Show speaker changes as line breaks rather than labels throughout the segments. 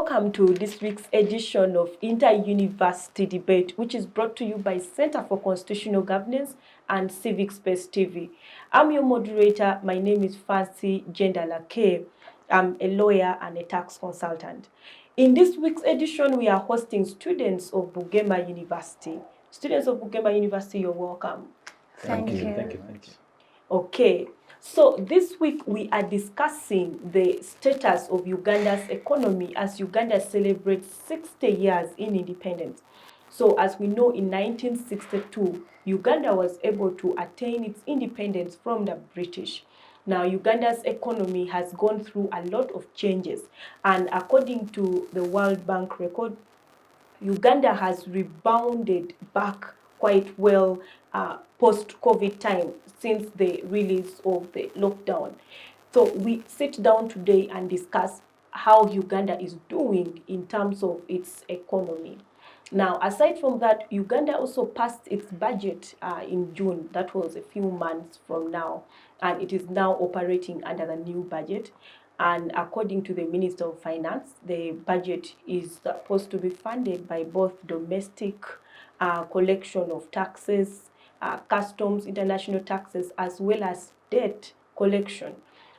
welcome to this week's edition of Inter-University Debate, which is brought to you by Center for Constitutional Governance and Civic Space TV. I'm your moderator. My name is Fancy Jendalake. I'm a lawyer and a tax consultant. In this week's edition, we are hosting students of Bugema University. Students of Bugema University, you're welcome.
Thank you.
Okay. So this week we are discussing the status of Uganda's economy as Uganda celebrates 60 years in independence. So as we know, in 1962, Uganda was able to attain its independence from the British. Now, Uganda's economy has gone through a lot of changes, and according to the World Bank record, Uganda has rebounded back quite well post-COVID time since the release of the lockdown. So we sit down today and discuss how Uganda is doing in terms of its economy. Now, aside from that, Uganda also passed its budget in June. That was a few months from now, and it is now operating under the new budget. And according to the Minister of Finance, the budget is supposed to be funded by both domestic collection of taxes, customs, international taxes, as well as debt collection.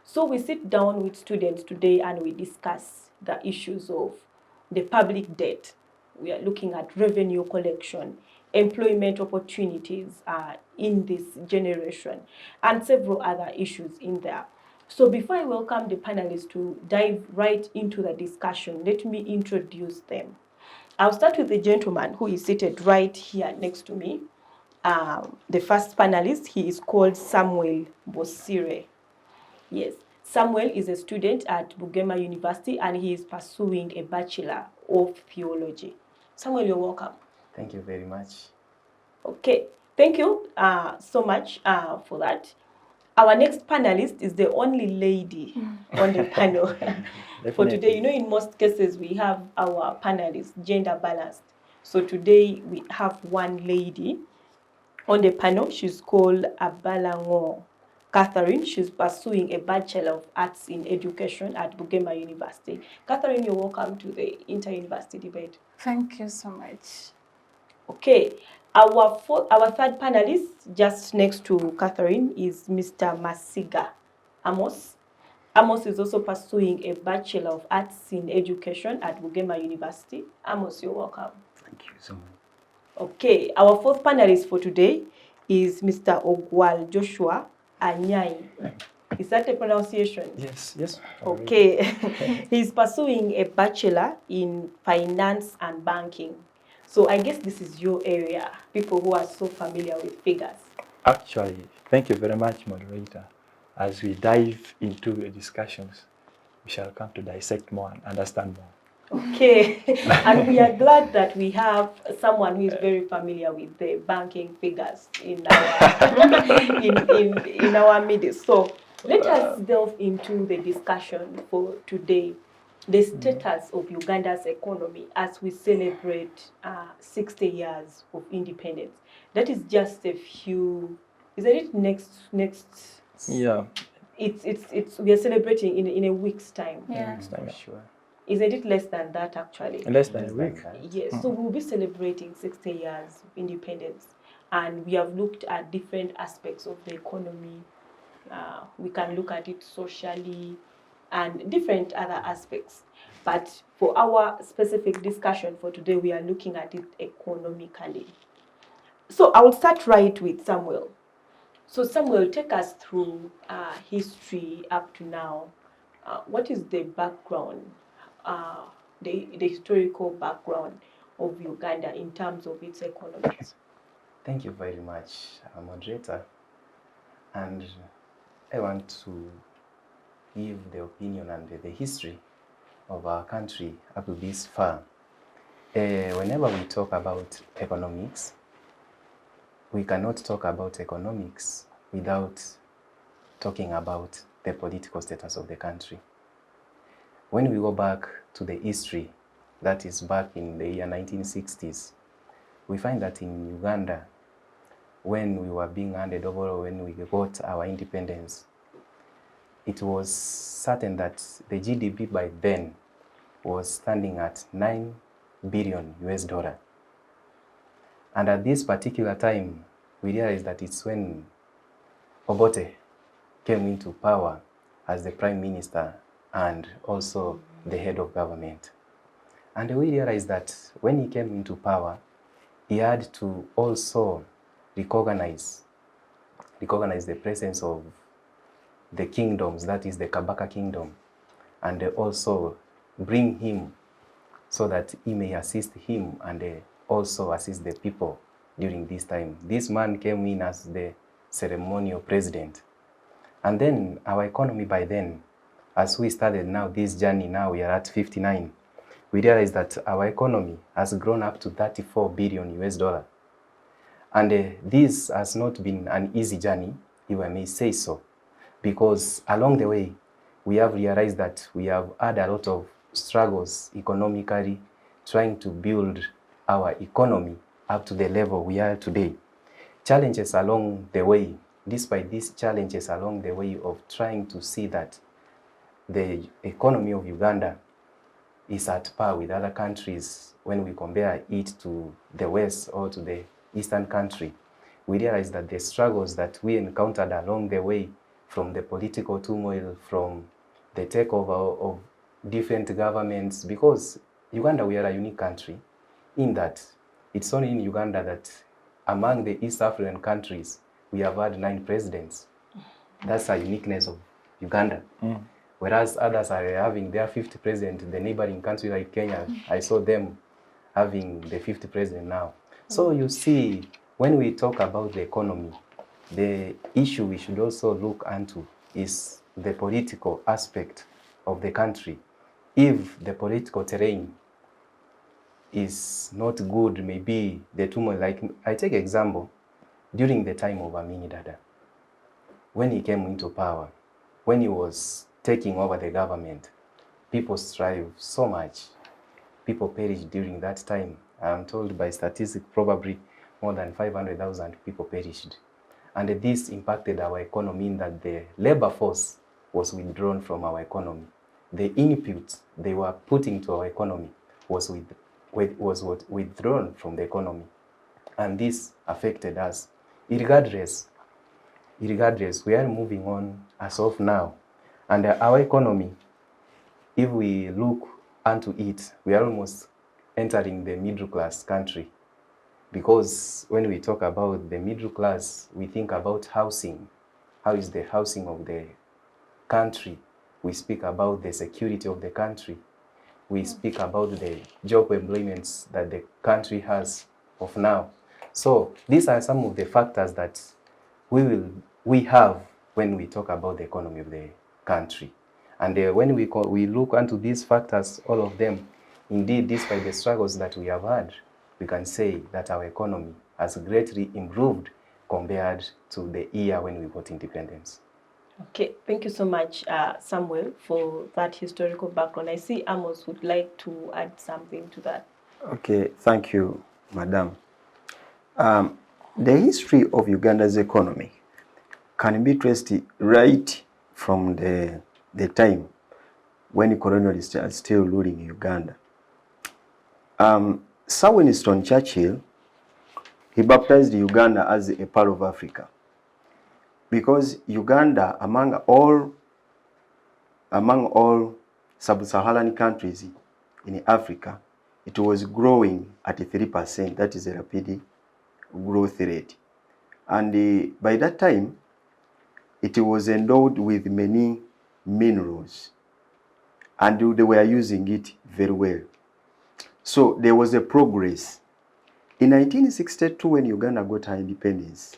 So we sit down with students today and we discuss the issues of the public debt. We are looking at revenue collection, employment opportunities in this generation, and several other issues in there. So before I welcome the panelists to dive right into the discussion, let me introduce them. I'll start with the gentleman who is seated right here next to me. The first panelist, he is called Samuel Bosire. Yes, Samuel is a student at Bugema University and he is pursuing a Bachelor of Theology. Samuel, you're welcome.
Thank you very much.
Okay, thank you so much for that. Our next panelist is the only lady on the panel for today. You know, in most cases, we have our panelists gender balanced. So today we have one lady on the panel. She's called Abalango Catherine. She's pursuing a Bachelor of Arts in Education at Bugema University. Catherine, you're welcome to the Inter-University Debate.
Thank you so much.
Okay. Our third panelist, just next to Catherine, is Mr. Masiga, Amos. Amos is also pursuing a Bachelor of Arts in Education at Bugema University. Amos, you're welcome.
Thank you so much.
Okay, our fourth panelist for today is Mr. Ogwal Joshua Anyai. Is that a pronunciation?
Yes.
Okay. He's pursuing a Bachelor in Finance and Banking. So I guess this is your area, people who are so familiar with figures.
Actually, thank you very much, moderator. As we dive into the discussions, we shall come to dissect more and understand more.
Okay, and we are glad that we have someone who is very familiar with the banking figures in our, in our midst. So let us delve into the discussion for today. The status of Uganda's economy as we celebrate 60 years of independence. That is just a few, isn't it next?
Yeah.
It's we are celebrating in a week's time.
Yeah.
Next time,
Sure.
Isn't it less than that actually?
less than a week.
Yes, so we'll be celebrating 60 years of independence. And we have looked at different aspects of the economy. We can look at it socially, and different other aspects. But for our specific discussion for today, we are looking at it economically. So I will start right with Samuel. So Samuel, take us through history up to now. What is the background, the historical background of Uganda in terms of its economy?
Thank you very much, moderator. And I want to give the opinion and the history of our country up to this far. Whenever we talk about economics, we cannot talk about economics without talking about the political status of the country. When we go back to the history, that is back in the year 1960s, we find that in Uganda, when we were being handed over, or when we got our independence, it was certain that the GDP by then was standing at 9 billion US dollar. And at this particular time, we realized that it's when Obote came into power as the prime minister and also the head of government. And we realized that when he came into power, he had to also recognize the presence of the kingdoms, that is the Kabaka kingdom, and also bring him so that he may assist him and also assist the people during this time. This man came in as the ceremonial president. And then our economy by then, as we started now this journey, now we are at 59, we realized that our economy has grown up to 34 billion US dollar. And this has not been an easy journey, if I may say so, because along the way, we have realized that we have had a lot of struggles economically, trying to build our economy up to the level we are today. Challenges along the way, despite these challenges along the way of trying to see that the economy of Uganda is at par with other countries when we compare it to the West or to the Eastern country, we realize that the struggles that we encountered along the way, from the political turmoil, from the takeover of different governments, because Uganda, we are a unique country in that it's only in Uganda that among the East African countries, we have had 9 presidents. That's a uniqueness of Uganda. Whereas others are having their 50th president, the neighboring country like Kenya, I saw them having the 50th president now. So you see, when we talk about the economy, the issue we should also look into is the political aspect of the country. If the political terrain is not good, maybe the turmoil, like I take example, during the time of Amini Dada, when he came into power, when he was taking over the government, people strived so much. People perished during that time. I'm told by statistics, probably more than 500,000 people perished. And this impacted our economy in that the labor force was withdrawn from our economy. The inputs they were putting to our economy was withdrawn from the economy. And this affected us. Regardless, we are moving on as of now. And our economy, if we look onto it, we are almost entering the middle class country. Because when we talk about the middle class, we think about housing. How is the housing of the country? We speak about the security of the country. We speak about the job employments that the country has of now. So these are some of the factors that we have when we talk about the economy of the country. And when we look into these factors, all of them, indeed, despite the struggles that we have had, we can say that our economy has greatly improved compared to the year when we got independence.
Okay, thank you so much, Samuel, for that historical background. I see Amos would like to add something to that.
Okay, thank you, Madam. The history of Uganda's economy can be traced right from the time when colonialists are still ruling Uganda. Sir Winston Churchill, he baptized Uganda as a part of Africa, because Uganda, among all sub-Saharan countries in Africa, it was growing at 3%. That is a rapid growth rate. And by that time, it was endowed with many minerals, and they were using it very well. So there was a progress. In 1962, when Uganda got her independence,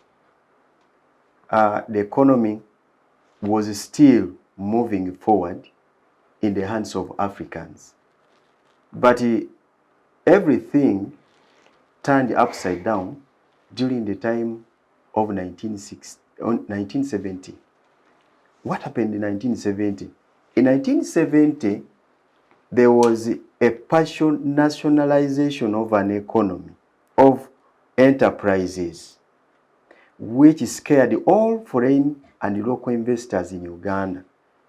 the economy was still moving forward in the hands of Africans. But everything turned upside down during the time of 1970. What happened in 1970? In 1970, there was a partial nationalization of an economy, of enterprises, which scared all foreign and local investors in Uganda.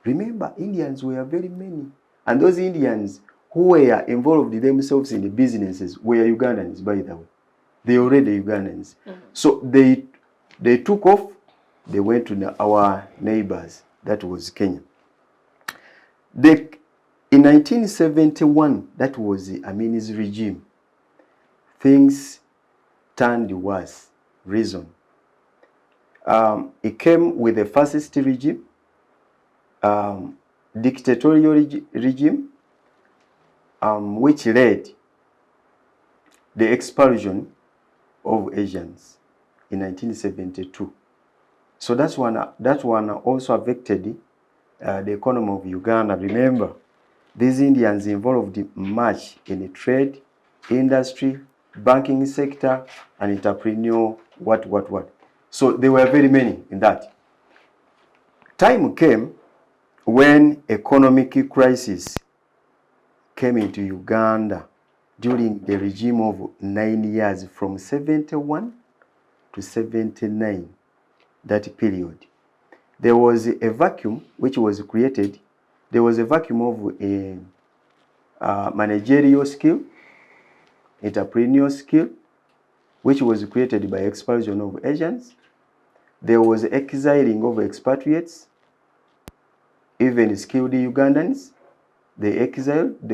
Remember, Indians were very many, and those Indians who were involved themselves in the businesses were Ugandans, by the way. They already Ugandans. So they took off, they went to our neighbors, that was Kenya. In 1971, that was the Amini's regime. Things turned worse. Reason. It came with a fascist regime, dictatorial regime, which led the expulsion of Asians in 1972. So that one also affected the economy of Uganda. Remember, these Indians involved much in trade, industry, banking sector, and entrepreneurial, what. So there were very many in that. Time came when economic crisis came into Uganda during the regime of 9 years, from 71 to 79, that period. There was a vacuum which was created. There was a vacuum of managerial skill, entrepreneurial skill, which was created by expulsion of Asians. There was exiling of expatriates, even skilled Ugandans. They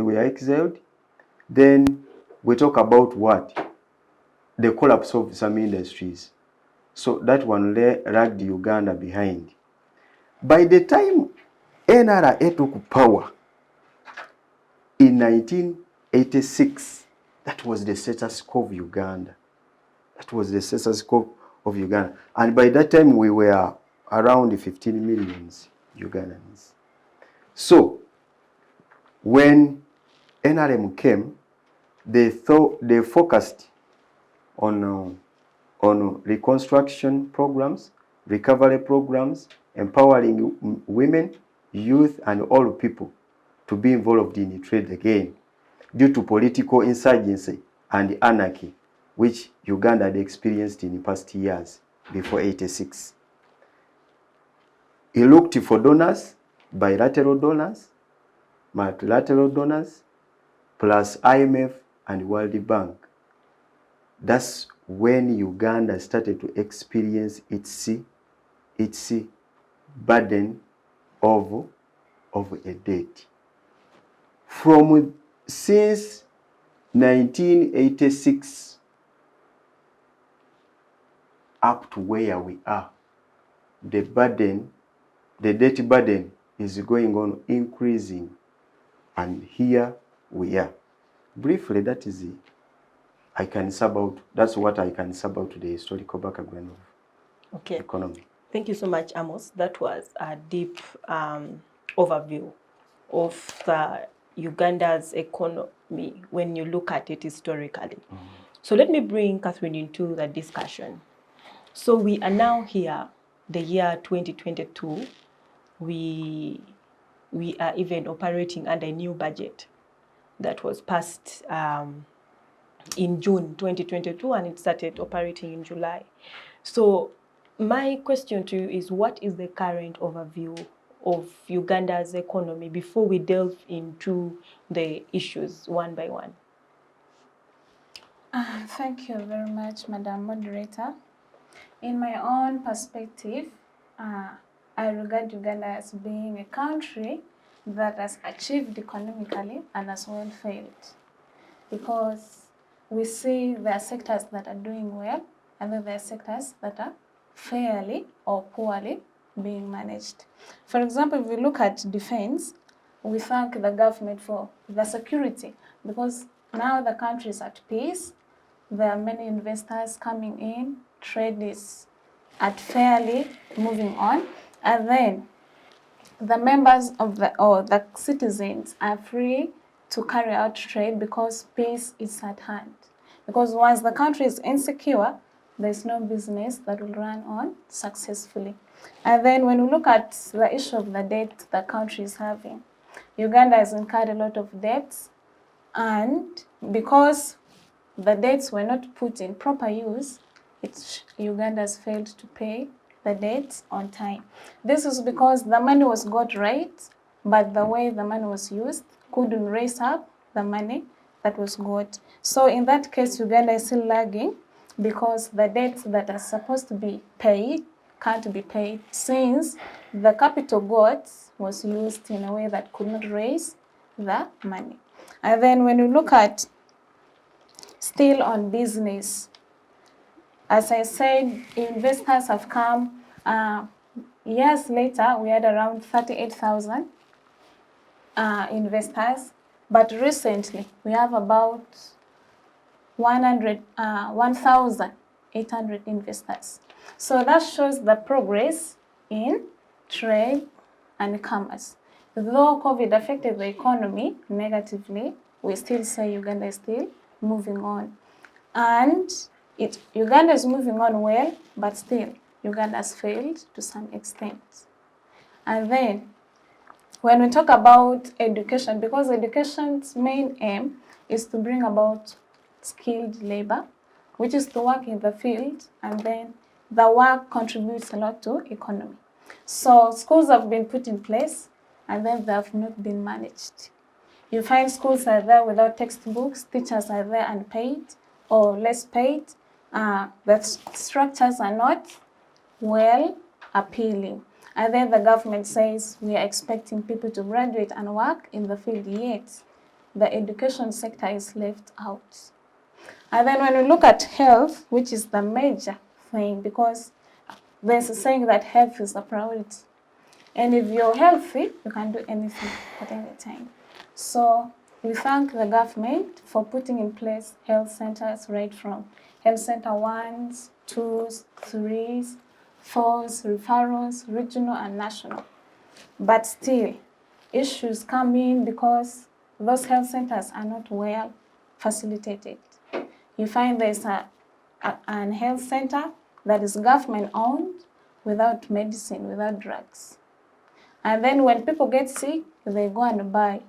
were exiled. Then we talk about what? The collapse of some industries. So that one dragged Uganda behind. By the time NRA took power in 1986, that was the status quo of Uganda. That was the status quo of Uganda. And by that time, we were around 15 million Ugandans. So when NRM came, they focused on reconstruction programs, recovery programs, empowering women, youth, and all people to be involved in trade again, due to political insurgency and anarchy, which Uganda had experienced in the past years before 86. He looked for donors, bilateral donors, multilateral donors, plus IMF and World Bank. That's when Uganda started to experience its burden of a debt. Since 1986 up to where we are, the debt burden is going on increasing, and here we are. Briefly, that's what I can say about the historical background of economy.
Thank you so much, Amos. That was a deep overview of Uganda's economy when you look at it historically. So let me bring Catherine into the discussion. So we are now here, the year 2022. We are even operating under a new budget that was passed in June 2022, and it started operating in July. So my question to you is, what is the current overview of Uganda's economy before we delve into the issues one by one?
Thank you very much, Madam Moderator. In my own perspective, I regard Uganda as being a country that has achieved economically and as well failed, because we see there are sectors that are doing well and then there are sectors that are fairly or poorly being managed. For example, if we look at defense, we thank the government for the security, because now the country is at peace. There are many investors coming in, trade is at fairly moving on, and then the members of the citizens are free to carry out trade because peace is at hand. Because once the country is insecure, there's no business that will run on successfully. And then when we look at the issue of the debt the country is having, Uganda has incurred a lot of debts, and because the debts were not put in proper use, Uganda has failed to pay the debts on time. This is because the money was got right, but the way the money was used couldn't raise up the money that was got. So in that case, Uganda is still lagging because the debts that are supposed to be paid can't be paid since the capital got was used in a way that could not raise the money. And then when you look at still on business, as I said, investors have come. Years later, we had around 38,000 investors, but recently we have about 1,800 investors. So that shows the progress in trade and commerce. Though COVID affected the economy negatively, we still say Uganda is still moving on. And Uganda is moving on well, but still Uganda has failed to some extent. And then when we talk about education, because education's main aim is to bring about skilled labor, which is to work in the field, and then the work contributes a lot to economy. So schools have been put in place, and then they have not been managed. You find schools are there without textbooks, teachers are there unpaid or less paid. The structures are not well appealing. And then the government says we are expecting people to graduate and work in the field, yet the education sector is left out. And then when we look at health, which is the major thing, because there's a saying that health is a priority. And if you're healthy, you can do anything at any time. So we thank the government for putting in place health centers right from health center 1s, 2s, 3s, 4s, referrals, regional and national. But still, issues come in because those health centers are not well facilitated. You find there's a health center that is government-owned without medicine, without drugs. And then when people get sick, they go and buy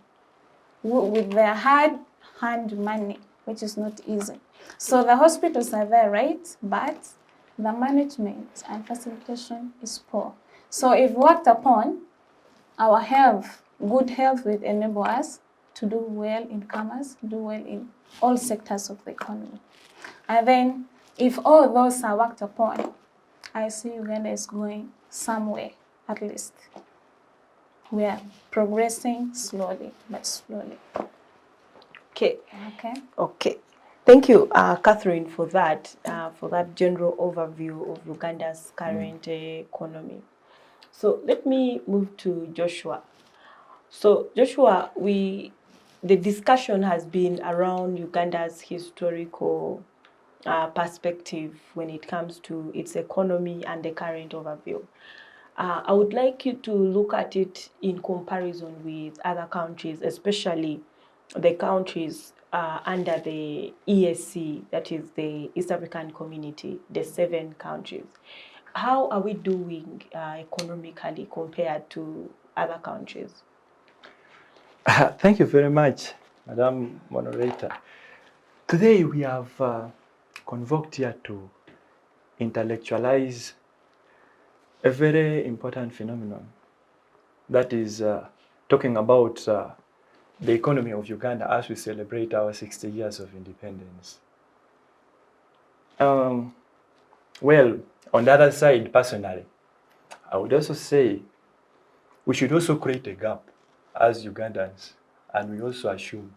with their hard-earned money, which is not easy. So the hospitals are there, right? But the management and facilitation is poor. So if worked upon, our health, good health will enable us to do well in commerce, do well in all sectors of the economy. And then if all those are worked upon, I see Uganda is going somewhere, at least. We are progressing slowly, but slowly.
Okay.
Okay.
Thank you, Catherine, for that general overview of Uganda's current economy. So let me move to Joshua. So Joshua, the discussion has been around Uganda's historical perspective when it comes to its economy and the current overview. I would like you to look at it in comparison with other countries, especially the countries under the EAC, that is the East African Community, the 7 countries. How are we doing economically compared to other countries?
Thank you very much, Madam Moderator. Today we have convoked here to intellectualize a very important phenomenon, that is talking about the economy of Uganda as we celebrate our 60 years of independence. Well, on the other side, personally, I would also say we should also create a gap as Ugandans, and we also assume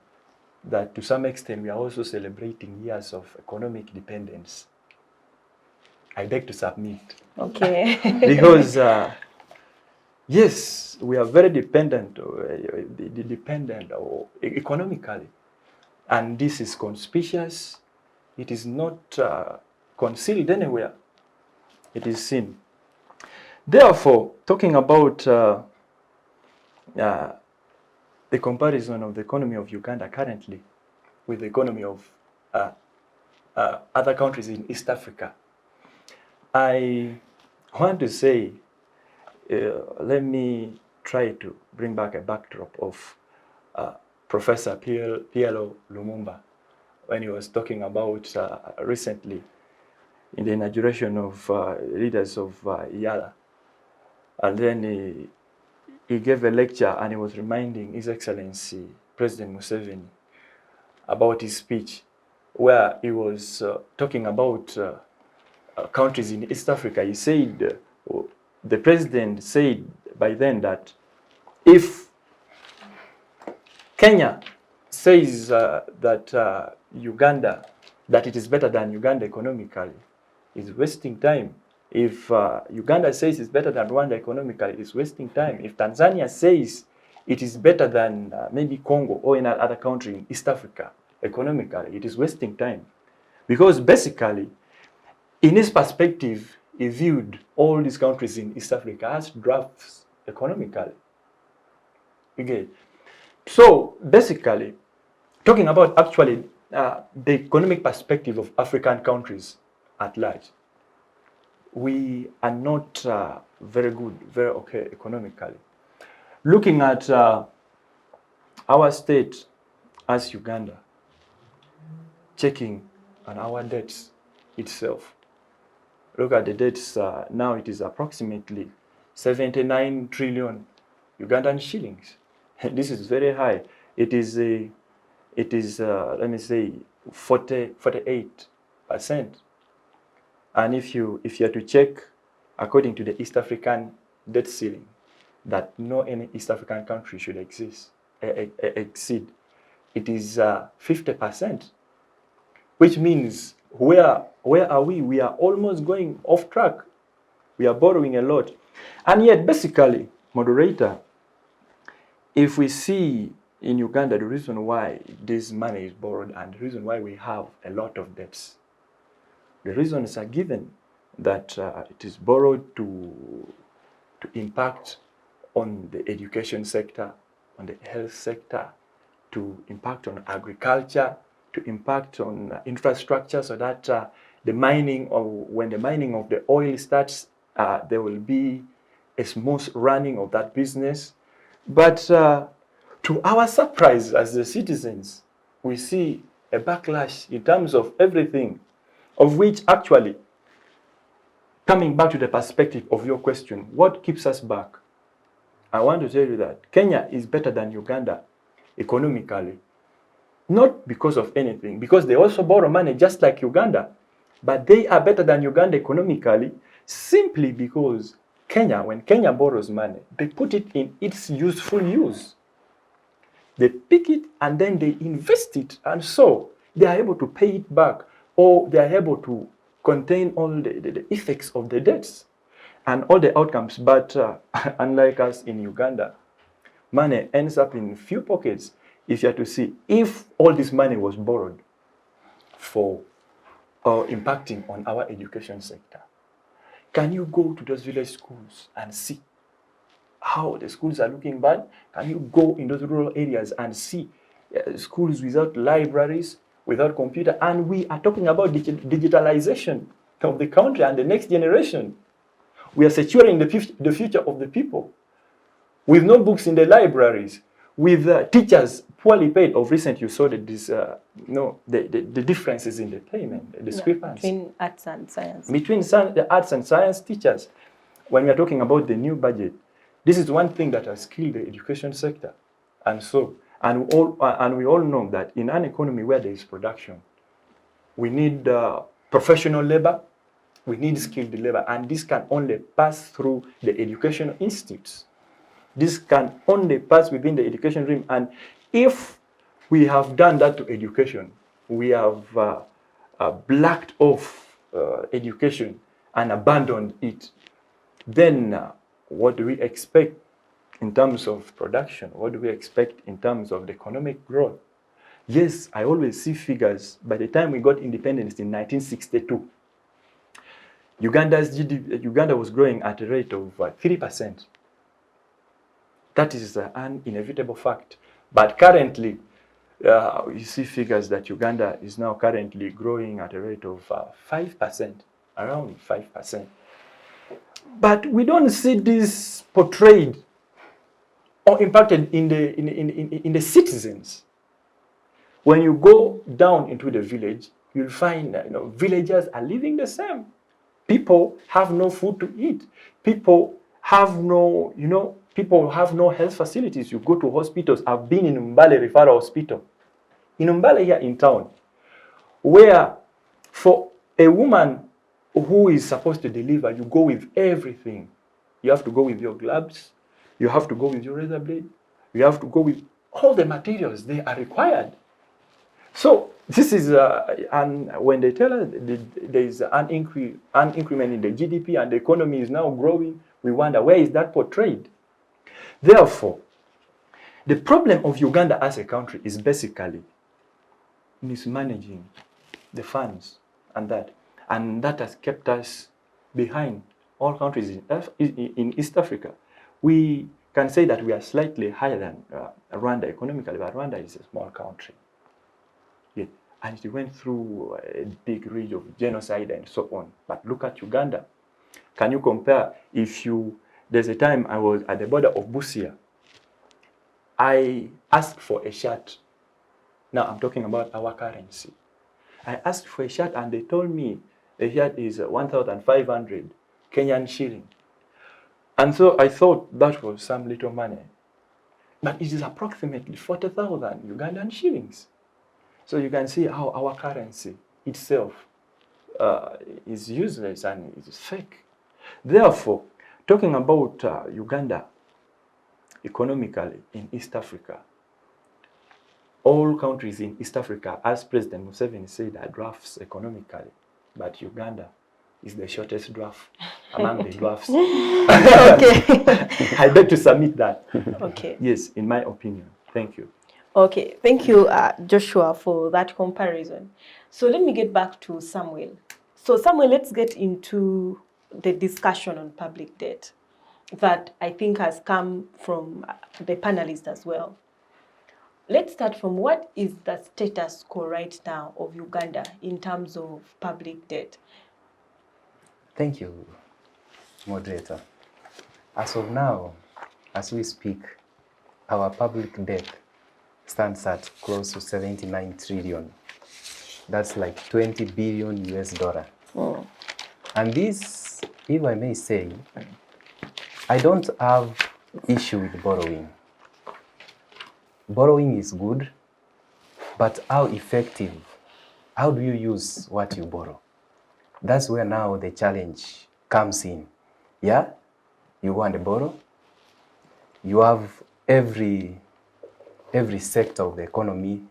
that to some extent we are also celebrating years of economic dependence. I beg to submit.
Okay.
Because yes, we are very dependent economically, and this is conspicuous. It is not concealed anywhere. It is seen. Therefore, talking about the comparison of the economy of Uganda currently with the economy of other countries in East Africa, I want to say, let me try to bring back a backdrop of Professor Piero Lumumba when he was talking about recently in the inauguration of leaders of IALA. And then he gave a lecture and he was reminding His Excellency President Museveni about his speech, where he was talking about countries in East Africa. He said, the president said by then that if Kenya says that Uganda, that it is better than Uganda economically, is wasting time. If Uganda says it's better than Rwanda economically, it's wasting time. If Tanzania says it is better than maybe Congo or in another country in East Africa economically, it is wasting time. Because basically, in his perspective, he viewed all these countries in East Africa as drafts economically. Okay. So basically, talking about actually the economic perspective of African countries at large, we are not very good, very okay economically. Looking at our state as Uganda, checking on our debts itself. Look at the debts now, it is approximately 79 trillion Ugandan shillings. This is very high. It is let me say 48%. And if you are to check according to the East African debt ceiling, that no any East African country should exceed, it is 50%, which means where are we? We are almost going off track. We are borrowing a lot. And yet, basically, moderator, if we see in Uganda the reason why this money is borrowed and the reason why we have a lot of debts, the reasons are given that it is borrowed to impact on the education sector, on the health sector, to impact on agriculture, to impact on infrastructure, so that the mining, or when the mining of the oil starts, there will be a smooth running of that business. But to our surprise as the citizens, we see a backlash in terms of everything, of which actually, coming back to the perspective of your question, what keeps us back? I want to tell you that Kenya is better than Uganda economically, not because of anything, because they also borrow money just like Uganda, but they are better than Uganda economically simply because Kenya, when Kenya borrows money, they put it in its useful use. They pick it and then they invest it, and so they are able to pay it back, or they are able to contain all the effects of the debts and all the outcomes. But unlike us in Uganda, money ends up in few pockets. If you are to see, if all this money was borrowed for impacting on our education sector, can you go to those village schools and see how the schools are looking bad? Can you go in those rural areas and see schools without libraries, without computer? And we are talking about digitalization of the country and the next generation. We are securing the future of the people with no books in the libraries, with teachers poorly paid. Of recent, you saw that the differences in the payment, the discrepancy
between arts and science.
Between the arts and science teachers. When we are talking about the new budget, this is one thing that has killed the education sector. And we all know that in an economy where there is production, we need professional labor, we need skilled labor, and this can only pass through the educational institutes. This can only pass within the education realm. And if we have done that to education, we have blacked off education and abandoned it, then what do we expect in terms of production? What do we expect in terms of the economic growth? Yes, I always see figures. By the time we got independence in 1962, Uganda was growing at a rate of 3%. That is an inevitable fact. But currently, you see figures that Uganda is now currently growing at a rate of 5%, around 5%. But we don't see this portrayed or impacted in the citizens. When you go down into the village, you'll find that villagers are living the same. People have no food to eat. People have no health facilities. You go to hospitals. I've been in Mbale Referral Hospital in Mbale here in town, where for a woman who is supposed to deliver, you go with everything. You have to go with your gloves, you have to go with your razor blade, you have to go with all the materials they are required. So this is, and when they tell us there is an increment in the GDP and the economy is now growing, we wonder, where is that portrayed? Therefore, the problem of Uganda as a country is basically mismanaging the funds and that has kept us behind all countries in East Africa. We can say that we are slightly higher than Rwanda economically, but Rwanda is a small country. Yeah. And it went through a big range of genocide and so on. But look at Uganda. Can you compare? There's a time I was at the border of Bosire. I asked for a shirt. Now I'm talking about our currency. I asked for a shirt and they told me the shirt is 1,500 Kenyan shilling. And so I thought that was some little money. But it is approximately 40,000 Ugandan shillings. So you can see how our currency itself is useless and it is fake. Therefore, talking about Uganda economically in East Africa, all countries in East Africa, as President Museveni said, are dwarfs economically, but Uganda is the shortest dwarf among the dwarfs.
Okay.
I beg to submit that.
Okay.
Yes, in my opinion. Thank you.
Okay, thank you, Joshua, for that comparison. So let me get back to Samuel. So Samuel, let's get into the discussion on public debt that I think has come from the panelists as well. Let's start from what is the status quo right now of Uganda in terms of public debt?
Thank you, moderator. As of now, as we speak, our public debt stands at close to 79 trillion. That's like 20 billion US dollar.
Oh.
And this, if I may say, I don't have issue with borrowing. Borrowing is good, but how effective? How do you use what you borrow? That's where now the challenge comes in. Yeah, you want to borrow. You have every sector of the economy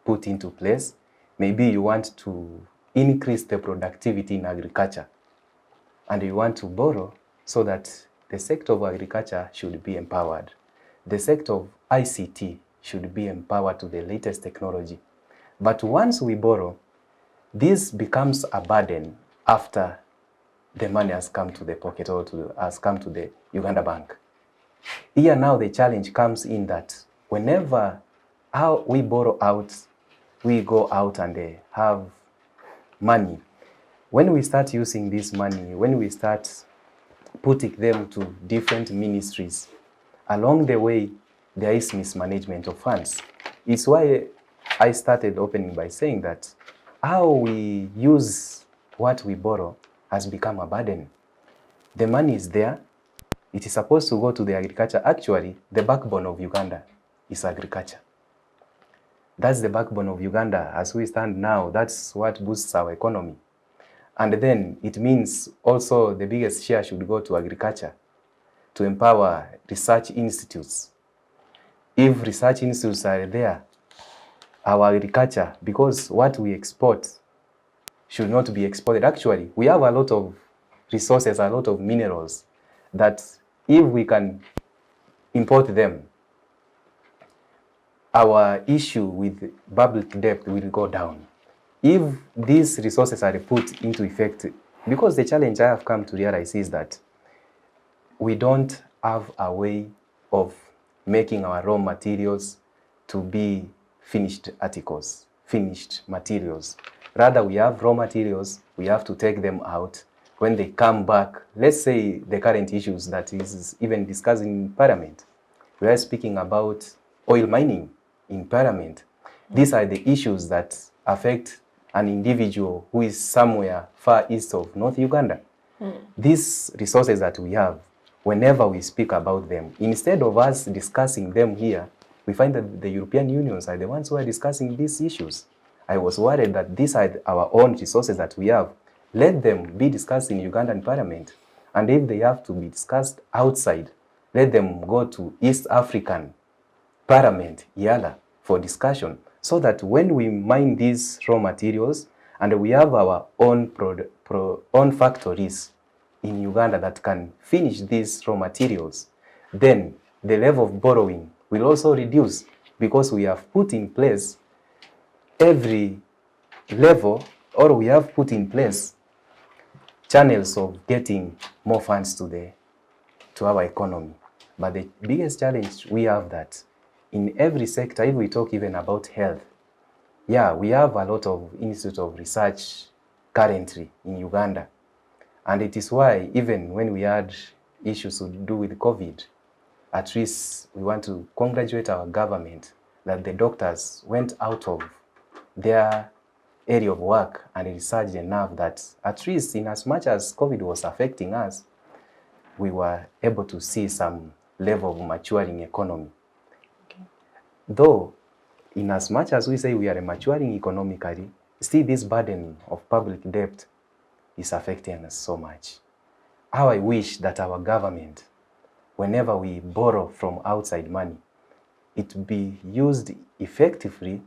put into place. Maybe you want to increase the productivity in agriculture, and you want to borrow so that the sector of agriculture should be empowered. The sector of ICT should be empowered to the latest technology. But once we borrow, this becomes a burden after the money has come to the pocket or has come to the Uganda bank. Here now the challenge comes in that whenever how we borrow out, we go out and have money. When we start using this money, when we start putting them to different ministries, along the way, there is mismanagement of funds. It's why I started opening by saying that how we use what we borrow has become a burden. The money is there. It is supposed to go to the agriculture. Actually, the backbone of Uganda is agriculture. That's the backbone of Uganda as we stand now. That's what boosts our economy. And then it means also the biggest share should go to agriculture to empower research institutes. If research institutes are there, our agriculture, because what we export should not be exported. Actually, we have a lot of resources, a lot of minerals that if we can import them, our issue with public debt will go down. If these resources are put into effect, because the challenge I have come to realize is that we don't have a way of making our raw materials to be finished articles, finished materials. Rather, we have raw materials, we have to take them out. When they come back, let's say the current issues that is even discussed in Parliament. We are speaking about oil mining in Parliament. These are the issues that affect an individual who is somewhere far east of North Uganda. These resources that we have, whenever we speak about them, instead of us discussing them here, we find that the European unions are the ones who are discussing these issues. I was worried that these are our own resources that we have. Let them be discussed in Ugandan parliament. And if they have to be discussed outside, let them go to East African Parliament, YALA, for discussion, so that when we mine these raw materials and we have our own own factories in Uganda that can finish these raw materials, then the level of borrowing will also reduce, because we have put in place every level, or we have put in place channels of getting more funds to our economy. But the biggest challenge we have that in every sector, if we talk even about health, yeah, we have a lot of institutes of research currently in Uganda. And it is why even when we had issues to do with COVID, at least we want to congratulate our government that the doctors went out of their area of work and researched enough that at least in as much as COVID was affecting us, we were able to see some level of maturing economy. Okay. Though, in as much as we say we are maturing economically, still this burden of public debt is affecting us so much. How I wish that our government, whenever we borrow from outside money, it be used effectively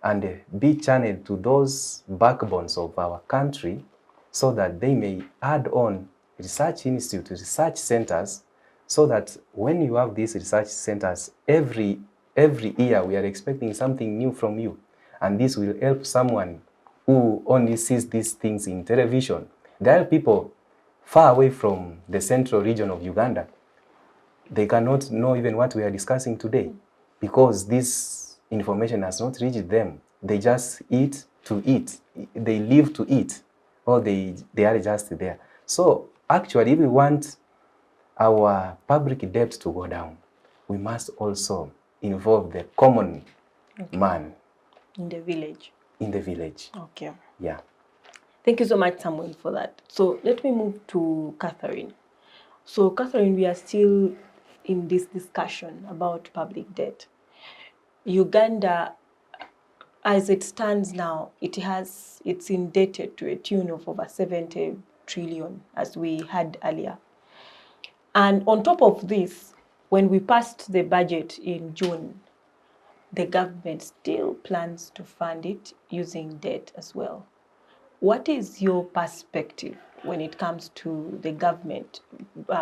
and be channeled to those backbones of our country, so that they may add on research institutes, research centers, so that when you have these research centers, every year we are expecting something new from you. And this will help someone who only sees these things in television. There are people far away from the central region of Uganda. They cannot know even what we are discussing today, because this information has not reached them. They just eat to eat. They live to eat, or they are just there. So actually, if we want our public debt to go down, we must also involve the common man
in the village.
In the village.
Okay.
Yeah.
Thank you so much, Samuel, for that. So let me move to Catherine. So Catherine, we are still in this discussion about public debt. Uganda, as it stands now, it's indebted to a tune of over 70 trillion, as we had earlier. And on top of this, when we passed the budget in June, the government still plans to fund it using debt as well. What is your perspective when it comes to the government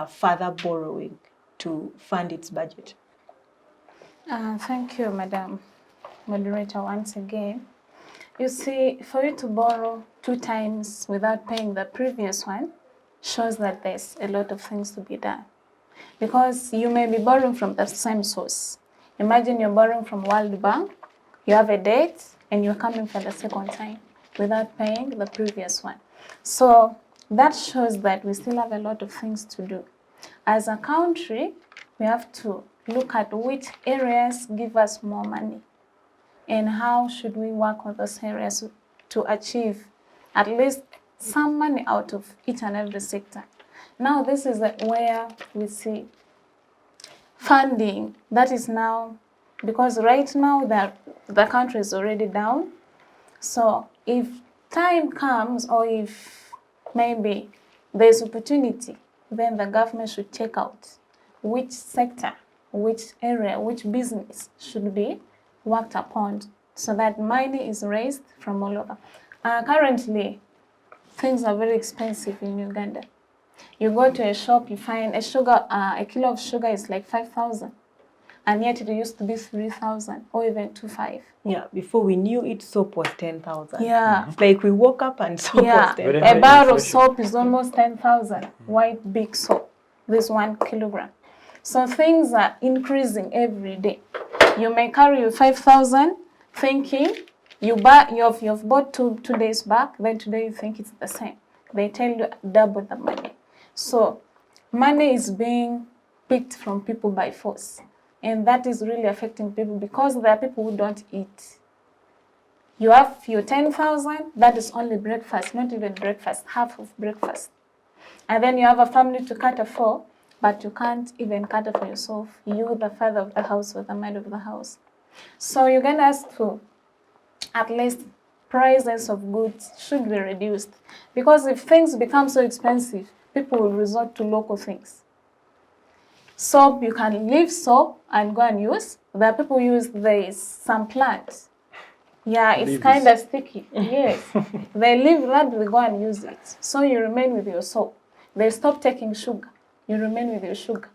further borrowing to fund its budget?
Thank you, Madam Moderator, once again. You see, for you to borrow 2 times without paying the previous one shows that there's a lot of things to be done. Because you may be borrowing from the same source. Imagine you're borrowing from World Bank, you have a debt, and you're coming for the second time without paying the previous one. So that shows that we still have a lot of things to do. As a country, we have to look at which areas give us more money and how should we work on those areas to achieve at least some money out of each and every sector. Now this is where we see funding that is now, because right now the country is already down. So if time comes, or if maybe there's opportunity, then the government should check out which sector, which area, which business should be worked upon, so that money is raised from all over. Currently, things are very expensive in Uganda. You go to a shop, you find a kilo of sugar is like 5,000, and yet it used to be 3,000 or even 2,500.
Yeah, before we knew it, soap was 10,000.
Yeah.
It's like we woke up and soap was 10,000.
A bar of soap is almost 10,000. White big soap, this 1 kilogram. So things are increasing every day. You may carry your 5,000 thinking you've bought two days back, then today you think it's the same. They tell you double the money. So money is being picked from people by force. And that is really affecting people, because there are people who don't eat. You have your 10,000, that is only breakfast, not even breakfast, half of breakfast. And then you have a family to cater for. but you can't even cater for yourself, you, the father of the house or the man of the house. So Uganda has to, at least prices of goods should be reduced. Because if things become so expensive, people will resort to local things. Soap, you can leave soap and go and use. There are people use some plants. Yeah, it's kind of sticky. Yes. They leave that, they go and use it. So you remain with your soap. They stop taking sugar. You remain with your sugar.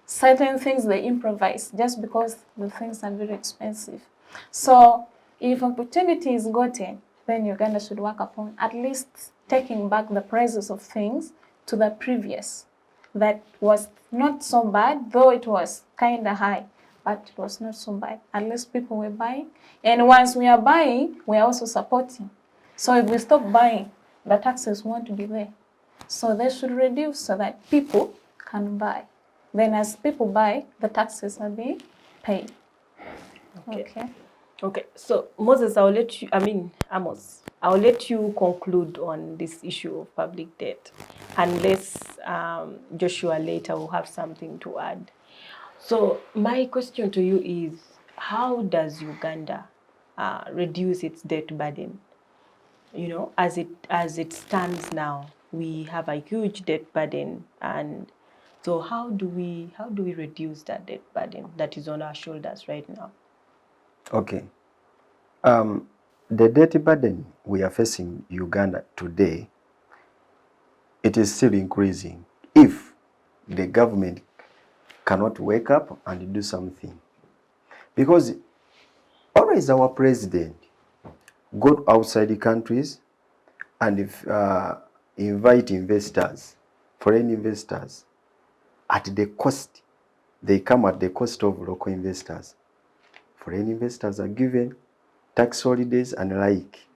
Certain things they improvise just because the things are very expensive. So if opportunity is gotten, then Uganda should work upon at least taking back the prices of things to the previous. That was not so bad, though it was kind of high, but it was not so bad. At least people were buying. And once we are buying, we are also supporting. So if we stop buying, the taxes won't be there. So they should reduce so that people can buy. Then as people buy, the taxes are being paid. Okay.
Okay, so Amos, I'll let you conclude on this issue of public debt, unless Joshua later will have something to add. So my question to you is, how does Uganda reduce its debt burden? You know, as it stands now, we have a huge debt burden, and so how do we reduce that debt burden that is on our shoulders right now?
Okay. The debt burden we are facing Uganda today, it is still increasing if the government cannot wake up and do something. Because always our president go outside the countries and invite investors, foreign investors, at the cost. They come at the cost of local investors. Foreign investors are given tax holidays and like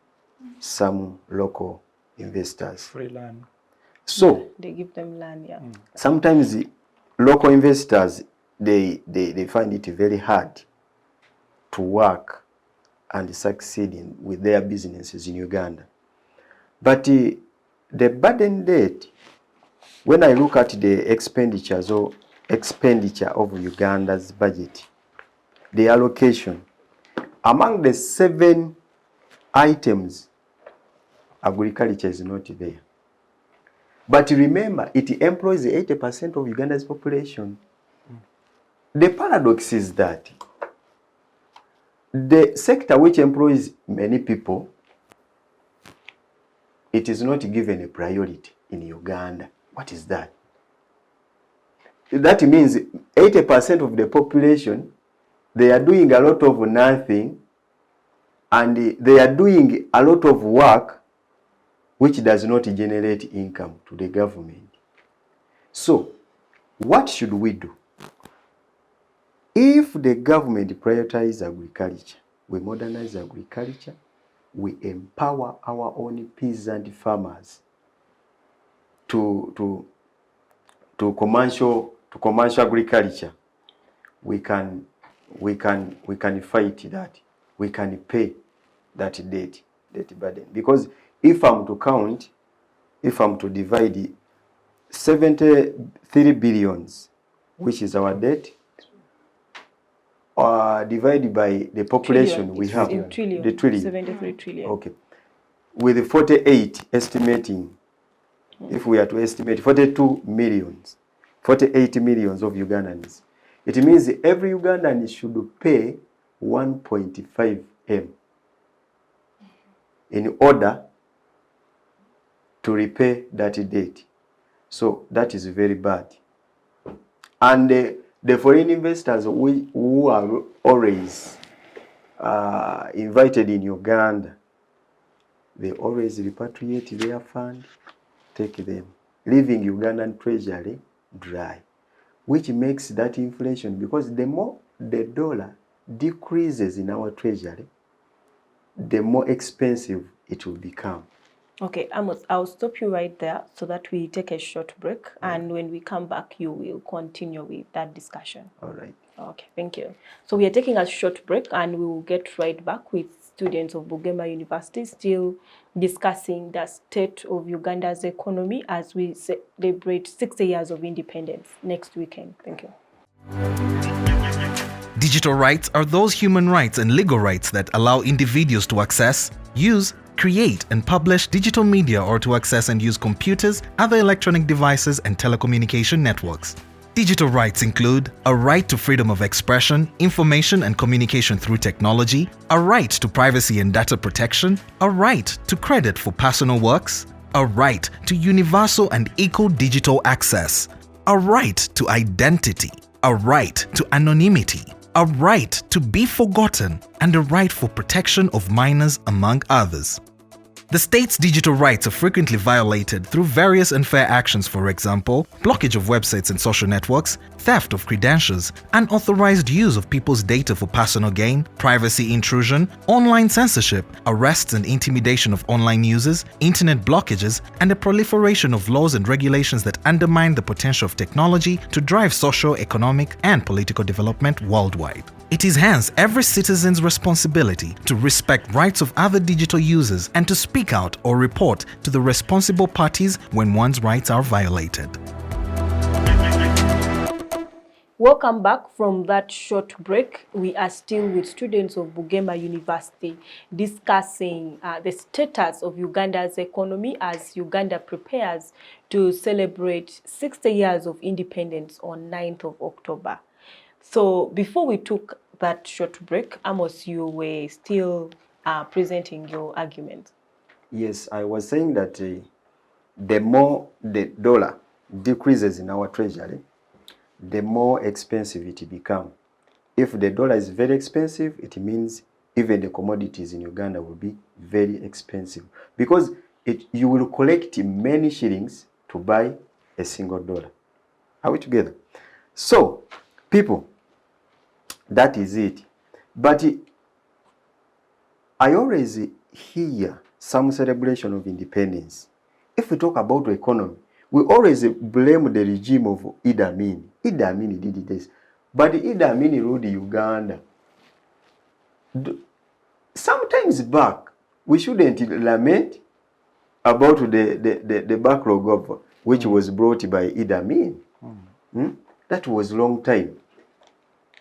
some local investors.
Free land.
So
They give them land, yeah.
sometimes the local investors, they find it very hard to work and succeed with their businesses in Uganda. But the burden debt, when I look at the expenditure of Uganda's budget, the allocation, among the 7 items, agriculture is not there. But remember, it employs 80% of Uganda's population. The paradox is that the sector which employs many people, it is not given a priority in Uganda. What is that? That means 80% of the population, they are doing a lot of nothing, and they are doing a lot of work which does not generate income to the government. So, what should we do? If the government prioritizes agriculture, we modernize agriculture, we empower our own peasant farmers to commercial agriculture, we can fight that. We can pay that debt burden. Because if I'm to divide 73 billions, which is our debt, divided by the population we have, the trillion,
73 trillion.
Okay, with 48 estimating, if we are to estimate 48 millions of Ugandans, it means every Ugandan should pay 1.5 M in order to repay that debt. So that is very bad. And the foreign investors who are always invited in Uganda, they always repatriate their fund, take them, leaving Ugandan treasury dry, which makes that inflation, because the more the dollar decreases in our treasury, the more expensive it will become.
Okay, Amos, I'll stop you right there so that we take a short break, and when we come back, you will continue with that discussion.
All right.
Okay, thank you. So we are taking a short break, and we will get right back with students of Bugema University, still discussing the state of Uganda's economy as we celebrate 60 years of independence next weekend. Thank you.
Digital rights are those human rights and legal rights that allow individuals to access, use, create and publish digital media or to access and use computers, other electronic devices and telecommunication networks. Digital rights include a right to freedom of expression, information and communication through technology, a right to privacy and data protection, a right to credit for personal works, a right to universal and equal digital access, a right to identity, a right to anonymity, a right to be forgotten, and a right for protection of minors, among others. The state's digital rights are frequently violated through various unfair actions, for example, blockage of websites and social networks, theft of credentials, unauthorized use of people's data for personal gain, privacy intrusion, online censorship, arrests and intimidation of online users, internet blockages, and the proliferation of laws and regulations that undermine the potential of technology to drive social, economic, and political development worldwide. It is hence every citizen's responsibility to respect rights of other digital users and to speak out or report to the responsible parties when one's rights are violated.
Welcome back from that short break. We are still with students of Bugema University discussing the status of Uganda's economy as Uganda prepares to celebrate 60 years of independence on 9th of October. So before we took that short break, Amos, you were still presenting your argument.
Yes, I was saying that the more the dollar decreases in our treasury, the more expensive it becomes. If the dollar is very expensive, it means even the commodities in Uganda will be very expensive because you will collect many shillings to buy a single dollar. Are we together? So, people, that is it. But I always hear some celebration of independence. If we talk about the economy, we always blame the regime of Idi Amin. Idi Amin did this. But Idi Amin ruled Uganda. Sometimes back, we shouldn't lament about the backlog of which was brought by Idi Amin. That was a long time.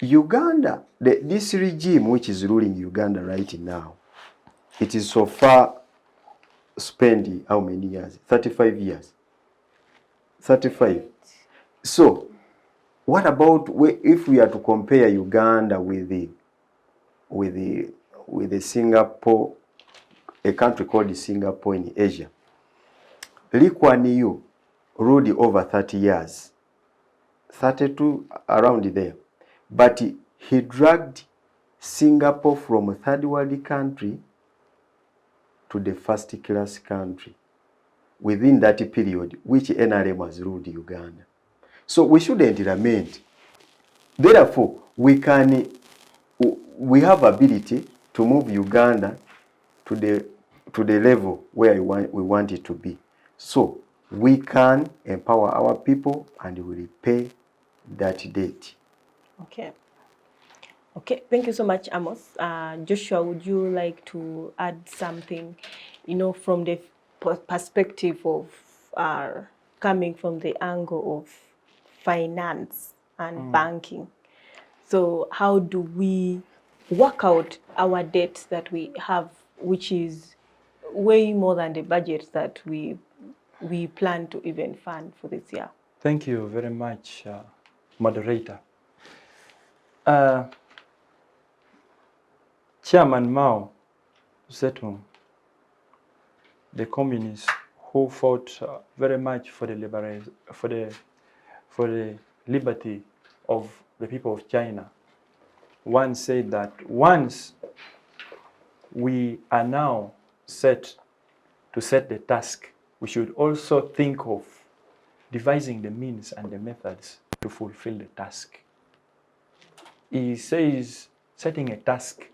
Uganda, this regime which is ruling Uganda right now, it is so far spent how many years? 35 years. 35. So, what about if we are to compare Uganda with the Singapore, a country called Singapore in Asia? Lee Kuan Yew ruled over 30 years, 32 around there. But he dragged Singapore from a third world country to the first class country within that period, which NRM has ruled Uganda. So we shouldn't lament. Therefore, we have ability to move Uganda to the level where we want it to be. So we can empower our people and we repay that debt.
Okay, thank you so much, Amos. Joshua, would you like to add something, from the perspective of coming from the angle of finance and banking? So how do we work out our debt that we have, which is way more than the budget that we plan to even fund for this year?
Thank you very much, moderator. Chairman Mao Zedong, the communists who fought very much for the liberty of the people of China, once said that once we are now set the task, we should also think of devising the means and the methods to fulfill the task. He says setting a task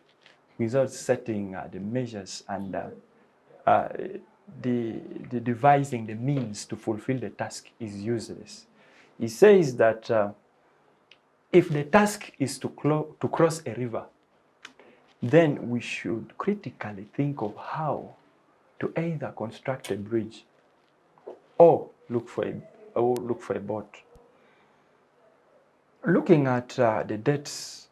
without setting the measures and the devising the means to fulfill the task is useless. He says that if the task is to cross a river, then we should critically think of how to either construct a bridge or look for a boat. Looking at the debts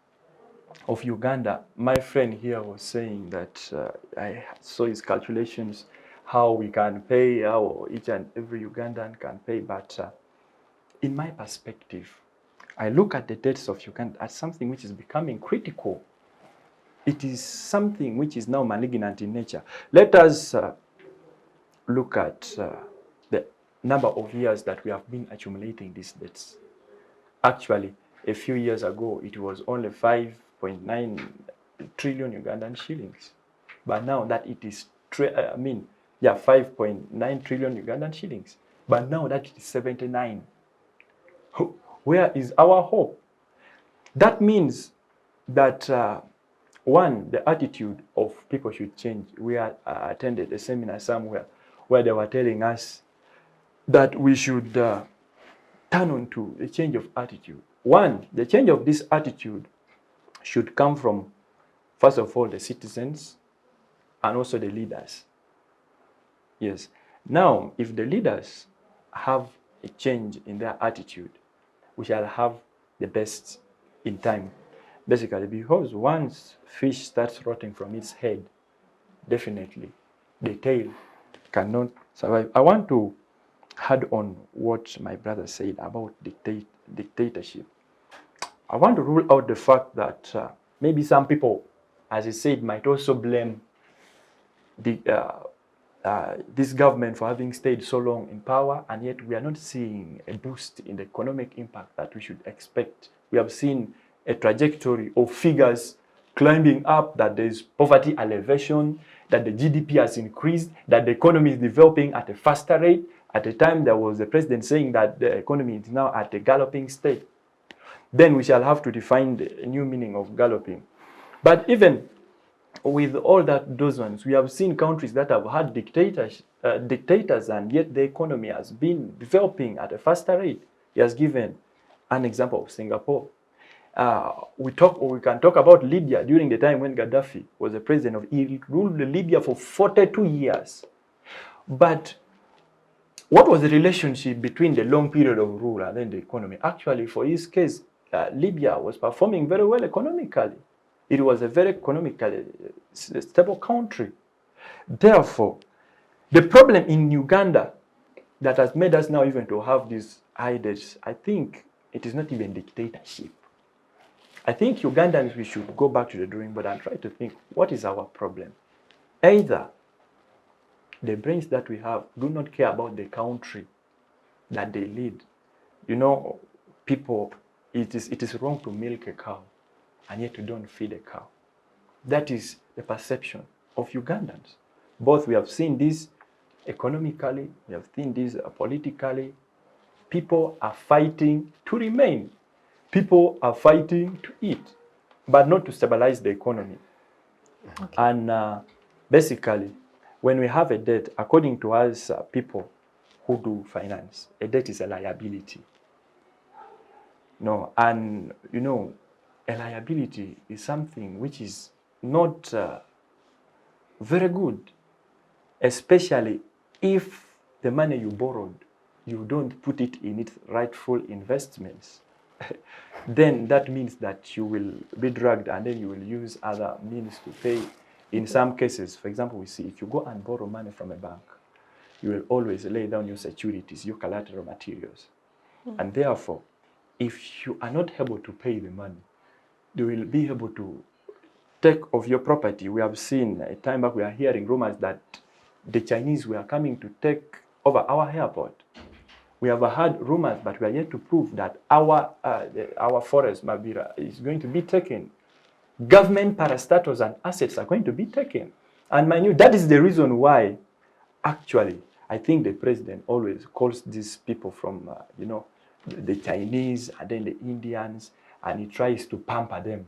of Uganda, my friend here was saying that I saw his calculations, how we can pay, how each and every Ugandan can pay. But in my perspective, I look at the debts of Uganda as something which is becoming critical. It is something which is now malignant in nature. Let us look at the number of years that we have been accumulating these debts. Actually, a few years ago, it was only 5.9 trillion Ugandan shillings. But now that it is, 5.9 trillion Ugandan shillings. But now that it is 79. Where is our hope? That means that, one, the attitude of people should change. We attended a seminar somewhere where they were telling us that we should turn on to a change of attitude. One, the change of this attitude should come from, first of all, the citizens and also the leaders. Yes. Now, if the leaders have a change in their attitude, we shall have the best in time. Basically, because once fish starts rotting from its head, definitely the tail cannot survive. I want to add on what my brother said about dictatorship. I want to rule out the fact that maybe some people, as he said, might also blame this government for having stayed so long in power, and yet we are not seeing a boost in the economic impact that we should expect. We have seen a trajectory of figures climbing up, that there is poverty elevation, that the GDP has increased, that the economy is developing at a faster rate. At the time, there was the president saying that the economy is now at a galloping state. Then we shall have to define the new meaning of galloping. But even with all those ones, we have seen countries that have had dictators, and yet the economy has been developing at a faster rate. He has given an example of Singapore. We can talk about Libya during the time when Gaddafi was the president. He ruled Libya for 42 years. But what was the relationship between the long period of rule and then the economy? Actually, for his case, Libya was performing very well economically. It was a very economically stable country. Therefore, the problem in Uganda that has made us now even to have these high debts, I think it is not even dictatorship. I think Ugandans, we should go back to the drawing board and try to think, what is our problem? Either the brains that we have do not care about the country that they lead. You know, people, it is wrong to milk a cow, and yet you don't feed a cow. That is the perception of Ugandans. Both we have seen this economically, we have seen this politically. People are fighting to remain. People are fighting to eat, but not to stabilize the economy. Okay. And basically, when we have a debt, according to us people who do finance, a debt is a liability. No, and you know, a liability is something which is not very good, especially if the money you borrowed, you don't put it in its rightful investments. Then that means that you will be dragged, and then you will use other means to pay. In some cases, for example, we see if you go and borrow money from a bank, you will always lay down your securities, your collateral materials. And therefore, if you are not able to pay the money, they will be able to take of your property. We have seen a time back, we are hearing rumors that the Chinese were coming to take over our airport. We have heard rumors, but we are yet to prove that our forest, Mabira, is going to be taken. Government parastatals and assets are going to be taken. And mind you, that is the reason why, actually, I think the president always calls these people from, the Chinese and then the Indians, and he tries to pamper them.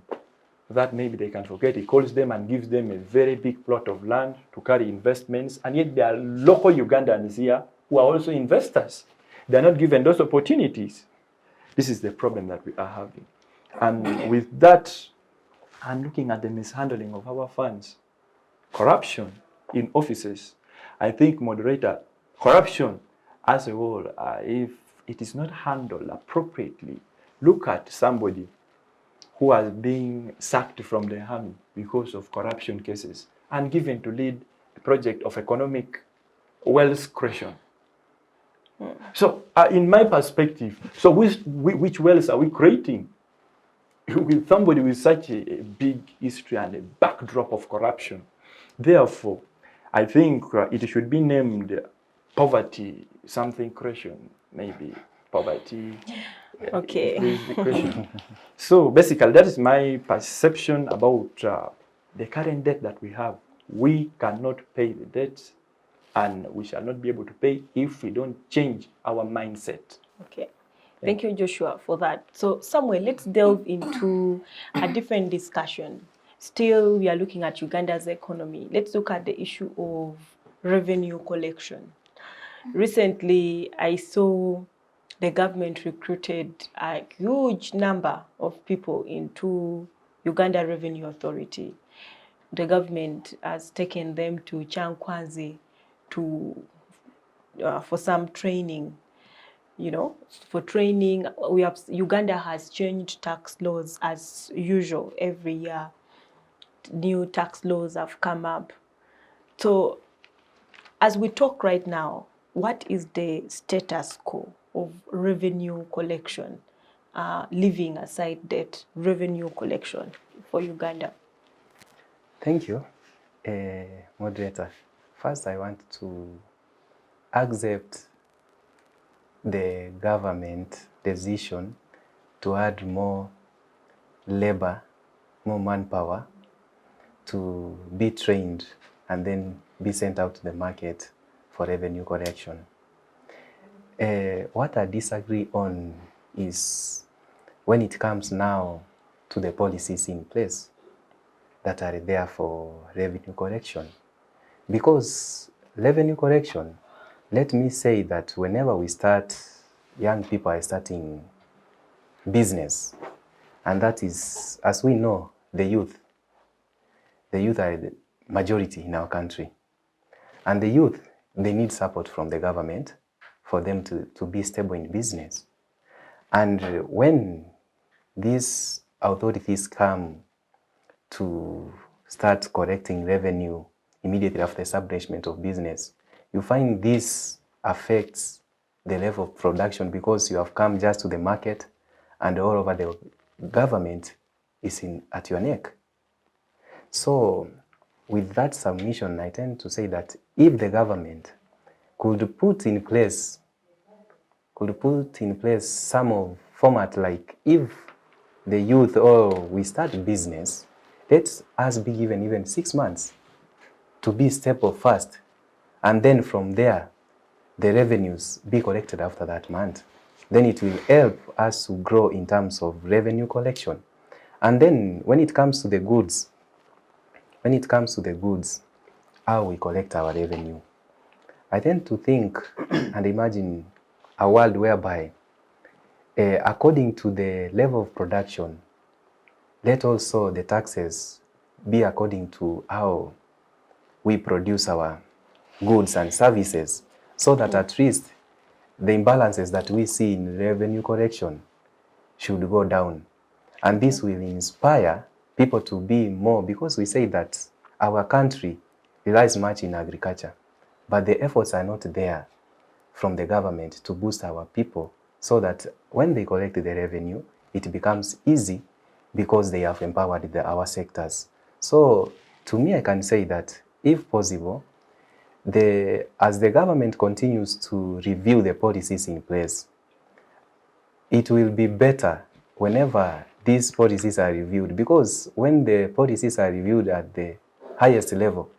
That maybe they can forget. He calls them and gives them a very big plot of land to carry investments, and yet there are local Ugandans here who are also investors. They are not given those opportunities. This is the problem that we are having. And with that, and looking at the mishandling of our funds, corruption in offices. I think, moderator, corruption as a whole, if it is not handled appropriately, look at somebody who has been sacked from the army because of corruption cases and given to lead a project of economic wealth creation. So, in my perspective, so which wealth are we creating with somebody with such a big history and a backdrop of corruption? Therefore, I think it should be named poverty something creation, maybe poverty.
Okay.
Creation. So basically, that is my perception about the current debt that we have. We cannot pay the debt, and we shall not be able to pay if we don't change our mindset.
Okay. Thank you, Joshua, for that. So, Samuel, let's delve into a different discussion. Still, we are looking at Uganda's economy. Let's look at the issue of revenue collection. Recently, I saw the government recruited a huge number of people into Uganda Revenue Authority. The government has taken them to Chankwanzi for some training. You know, for training, Uganda has changed tax laws as usual every year. New tax laws have come up. So, as we talk right now, what is the status quo of revenue collection, leaving aside debt, revenue collection for Uganda?
Thank you, moderator. First, I want to accept the government decision to add more labor, more manpower to be trained and then be sent out to the market for revenue collection. What I disagree on is when it comes now to the policies in place that are there for revenue collection. Because revenue collection, let me say that whenever we start, young people are starting business, and that is, as we know, the youth. The youth are the majority in our country. And the youth, they need support from the government for them to be stable in business. And when these authorities come to start collecting revenue immediately after establishment of business, you find this affects the level of production because you have come just to the market and all over the government is at your neck. So with that submission, I tend to say that if the government could put in place some of format like if the youth we start business, let us be given even 6 months to be stable first, and then from there the revenues be collected after that month. Then it will help us to grow in terms of revenue collection. And then when it comes to the goods, how we collect our revenue, I tend to think and imagine a world whereby according to the level of production, let also the taxes be according to how we produce our goods and services, so that at least the imbalances that we see in revenue collection should go down. And this will inspire people to be more, because we say that our country relies much in agriculture, but the efforts are not there from the government to boost our people so that when they collect the revenue, it becomes easy because they have empowered our sectors. So to me, I can say that if possible, as the government continues to review the policies in place, it will be better whenever these policies are reviewed, because when the policies are reviewed at the highest level,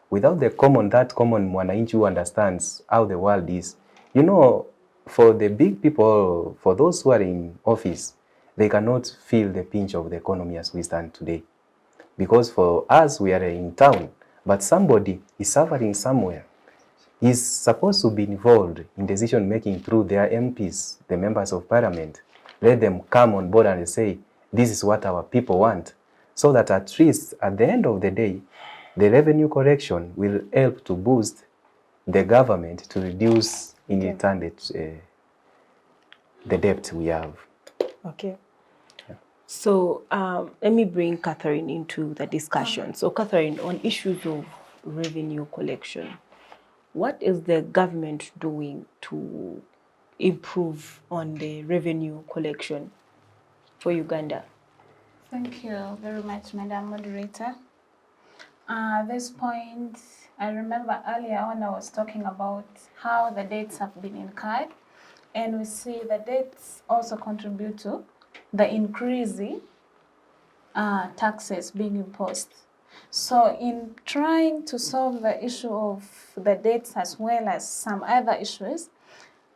without that common mwananchi who understands how the world is, you know, for the big people, for those who are in office, they cannot feel the pinch of the economy as we stand today. Because for us, we are in town, but somebody is suffering somewhere. He's supposed to be involved in decision making through their MPs, the members of parliament. Let them come on board and say, this is what our people want. so that at least at the end of the day, the revenue collection will help to boost the government to reduce in return the debt we have.
Okay. So let me bring Catherine into the discussion. So Catherine, on issues of revenue collection, what is the government doing to improve on the revenue collection for Uganda?
Thank you very much, Madam Moderator. This point, I remember earlier on I was talking about how the debts have been incurred, and we see the debts also contribute to the increasing taxes being imposed. So in trying to solve the issue of the debts as well as some other issues,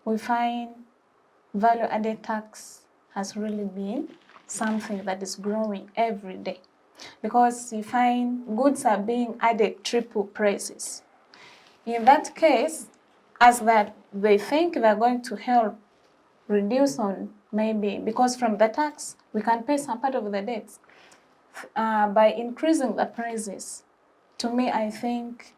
we find value-added tax has really been something that is growing every day, because you find goods are being added triple prices. In that case, as that they think they're going to help reduce on maybe, because from the tax we can pay some part of the debts, by increasing the prices. To me, I think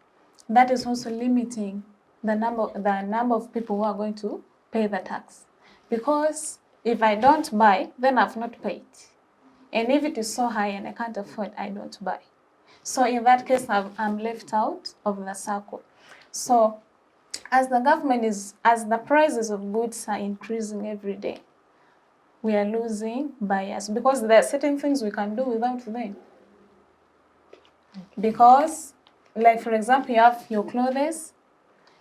that is also limiting the number of people who are going to pay the tax. Because if I don't buy, then I've not paid. And if it is so high and I can't afford, I don't buy. So in that case, I'm left out of the circle. So as the prices of goods are increasing every day, we are losing buyers, because there are certain things we can do without them. Because, like for example, you have your clothes,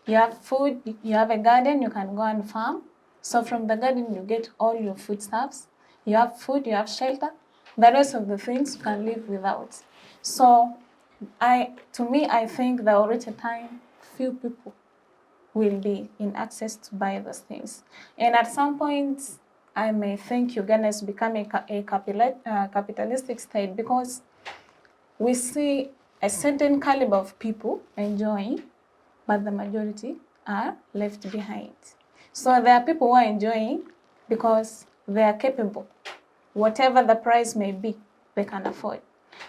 you have food, you have a garden, you can go and farm. So from the garden, you get all your foodstuffs. You have food, you have shelter. The rest of the things you can live without. So to me, I think there will reach a time few people will be in access to buy those things. And at some point, I may think Uganda is becoming a capitalistic state, because we see a certain caliber of people enjoying, but the majority are left behind. So there are people who are enjoying because they are capable. Whatever the price may be, they can afford.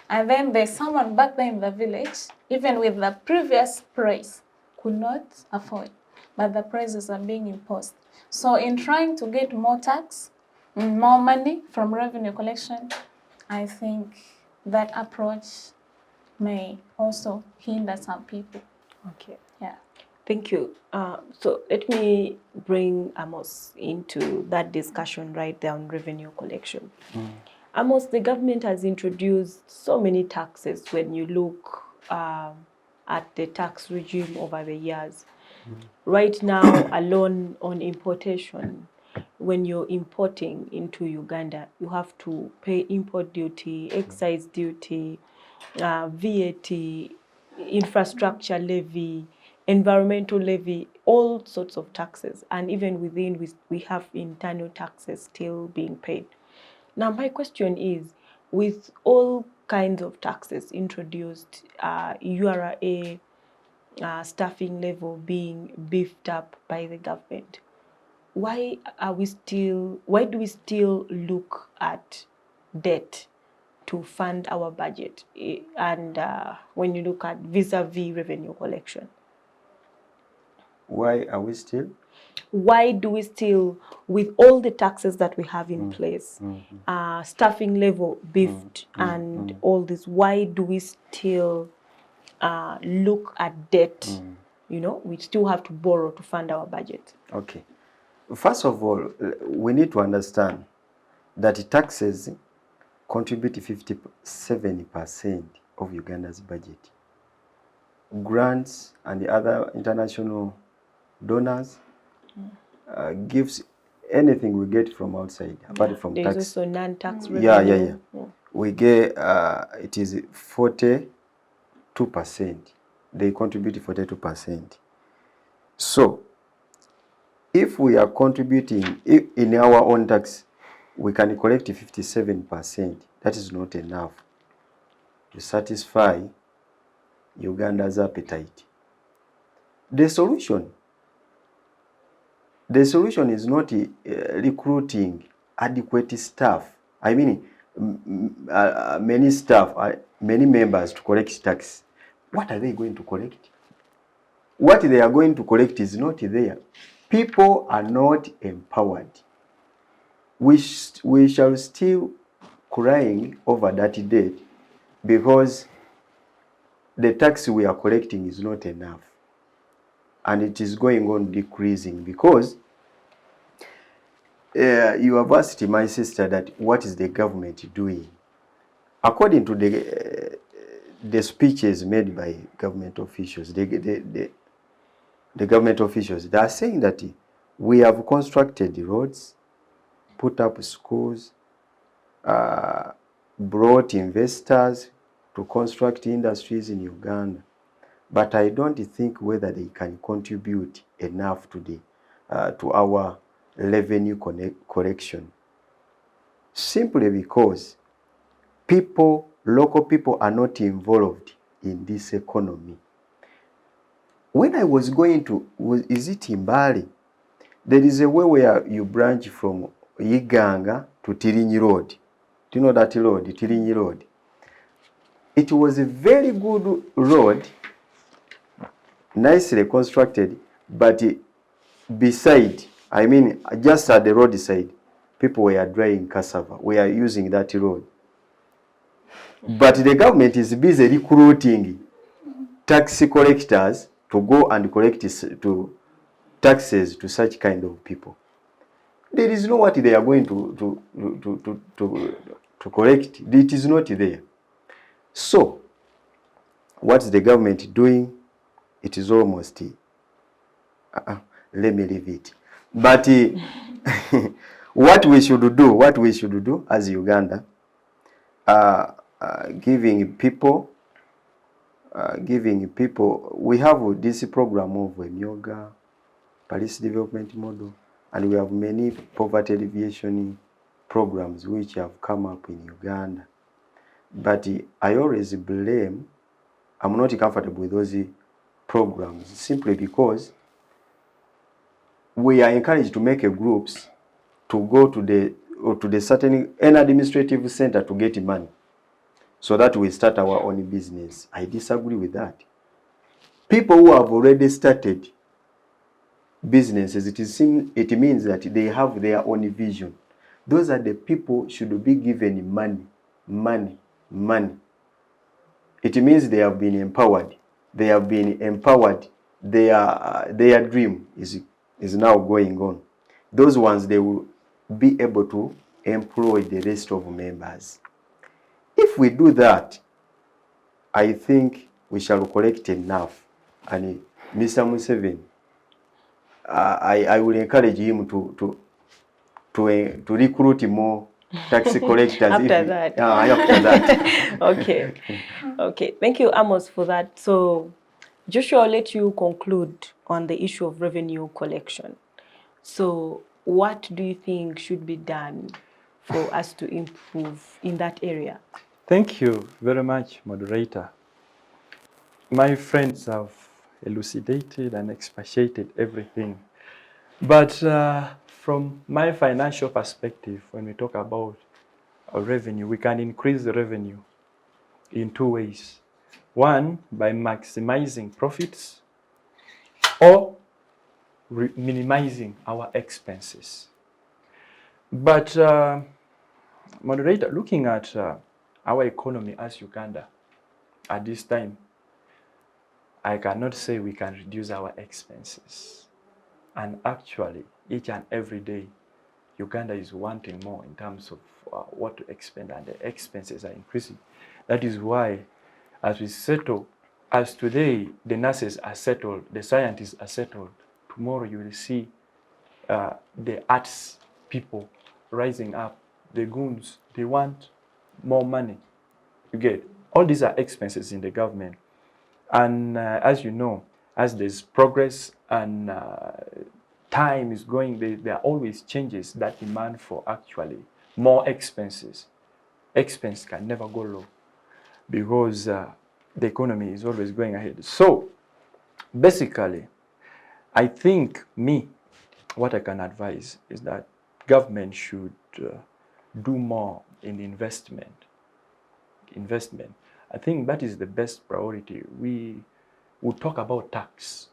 And then there's someone back there in the village, even with the previous price, could not afford, but the prices are being imposed. So in trying to get more tax, more money from revenue collection, I think that approach may also hinder some people.
Okay.
Yeah.
Thank you. So let me bring Amos into that discussion right there on revenue collection. Amos, the government has introduced so many taxes when you look at the tax regime over the years. Right now, alone on importation, when you're importing into Uganda, you have to pay import duty, excise duty, VAT, infrastructure levy, environmental levy, all sorts of taxes. And even within, we have internal taxes still being paid. Now, my question is, with all kinds of taxes introduced, URA, staffing level being beefed up by the government, why do we still look at debt to fund our budget? And when you look at vis-a-vis revenue collection,
Why are we still?
Why do we still, with all the taxes that we have in place, staffing level beefed and all this, why do we still look at debt? You know, we still have to borrow to fund our budget.
Okay. First of all, we need to understand that taxes contribute 57% of Uganda's budget. Grants and the other international donors gives anything we get from outside, apart from
There's
tax.
also non-tax revenue.
Yeah. We get, it is 42%. They contribute 42%. So, if we are contributing in our own tax, we can collect 57%. That is not enough to satisfy Uganda's appetite. The solution is not recruiting adequate staff. I mean, many staff, many members to collect tax. What are they going to collect? What they are going to collect is not there. People are not empowered. We shall still crying over that debt because the tax we are collecting is not enough. And it is going on decreasing because you have asked my sister that what is the government doing? According to the speeches made by government officials, the government officials, they are saying that we have constructed roads, put up schools, brought investors to construct industries in Uganda. But I don't think whether they can contribute enough to our revenue collection. Simply because local people are not involved in this economy. When I was going to, is it in Bali? There is a way where you branch from Iganga to Tirinyi Road. Do you know that road, Tirinyi Road? It was a very good road, nicely constructed, but beside, I mean, just at the roadside, people were drying cassava. We are using that road. But the government is busy recruiting tax collectors to go and collect taxes to such kind of people. There is no what they are going to collect. It is not there. So, what is the government doing? It is almost, let me leave it. But what we should do as Uganda, giving people, we have this program of Myoga, Police Development Model, and we have many poverty alleviation programs which have come up in Uganda. But I always blame, I'm not comfortable with those programs simply because we are encouraged to make groups to go to the certain an administrative center to get money so that we start our own business. I disagree with that. People who have already started businesses, it means that they have their own vision. Those are the people should be given money. It means they have been empowered. Their dream is now going on. Those ones, they will be able to employ the rest of members. If we do that, I think we shall collect enough. And Mr. Museveni, I will encourage him to recruit more tax collectors.
After that.
After that.
Okay. Thank you, Amos, for that. So, Joshua, I'll let you conclude on the issue of revenue collection. So, what do you think should be done for us to improve in that area?
Thank you very much, moderator. My friends have elucidated and expatiated everything. But from my financial perspective, when we talk about revenue, we can increase the revenue in two ways. One, by maximizing profits or minimizing our expenses. But moderator, looking at our economy as Uganda at this time, I cannot say we can reduce our expenses. And actually, each and every day, Uganda is wanting more in terms of what to expend, and the expenses are increasing. That is why, as we settle, as today the nurses are settled, the scientists are settled, tomorrow you will see the arts people rising up, the goons, they want more money. You get, all these are expenses in the government. And as you know, as there's progress and time is going, there are always changes that demand for actually more expenses. Expense can never go low because the economy is always going ahead. So basically, I think what I can advise is that government should do more in investment. I think that is the best priority. We will talk about tax,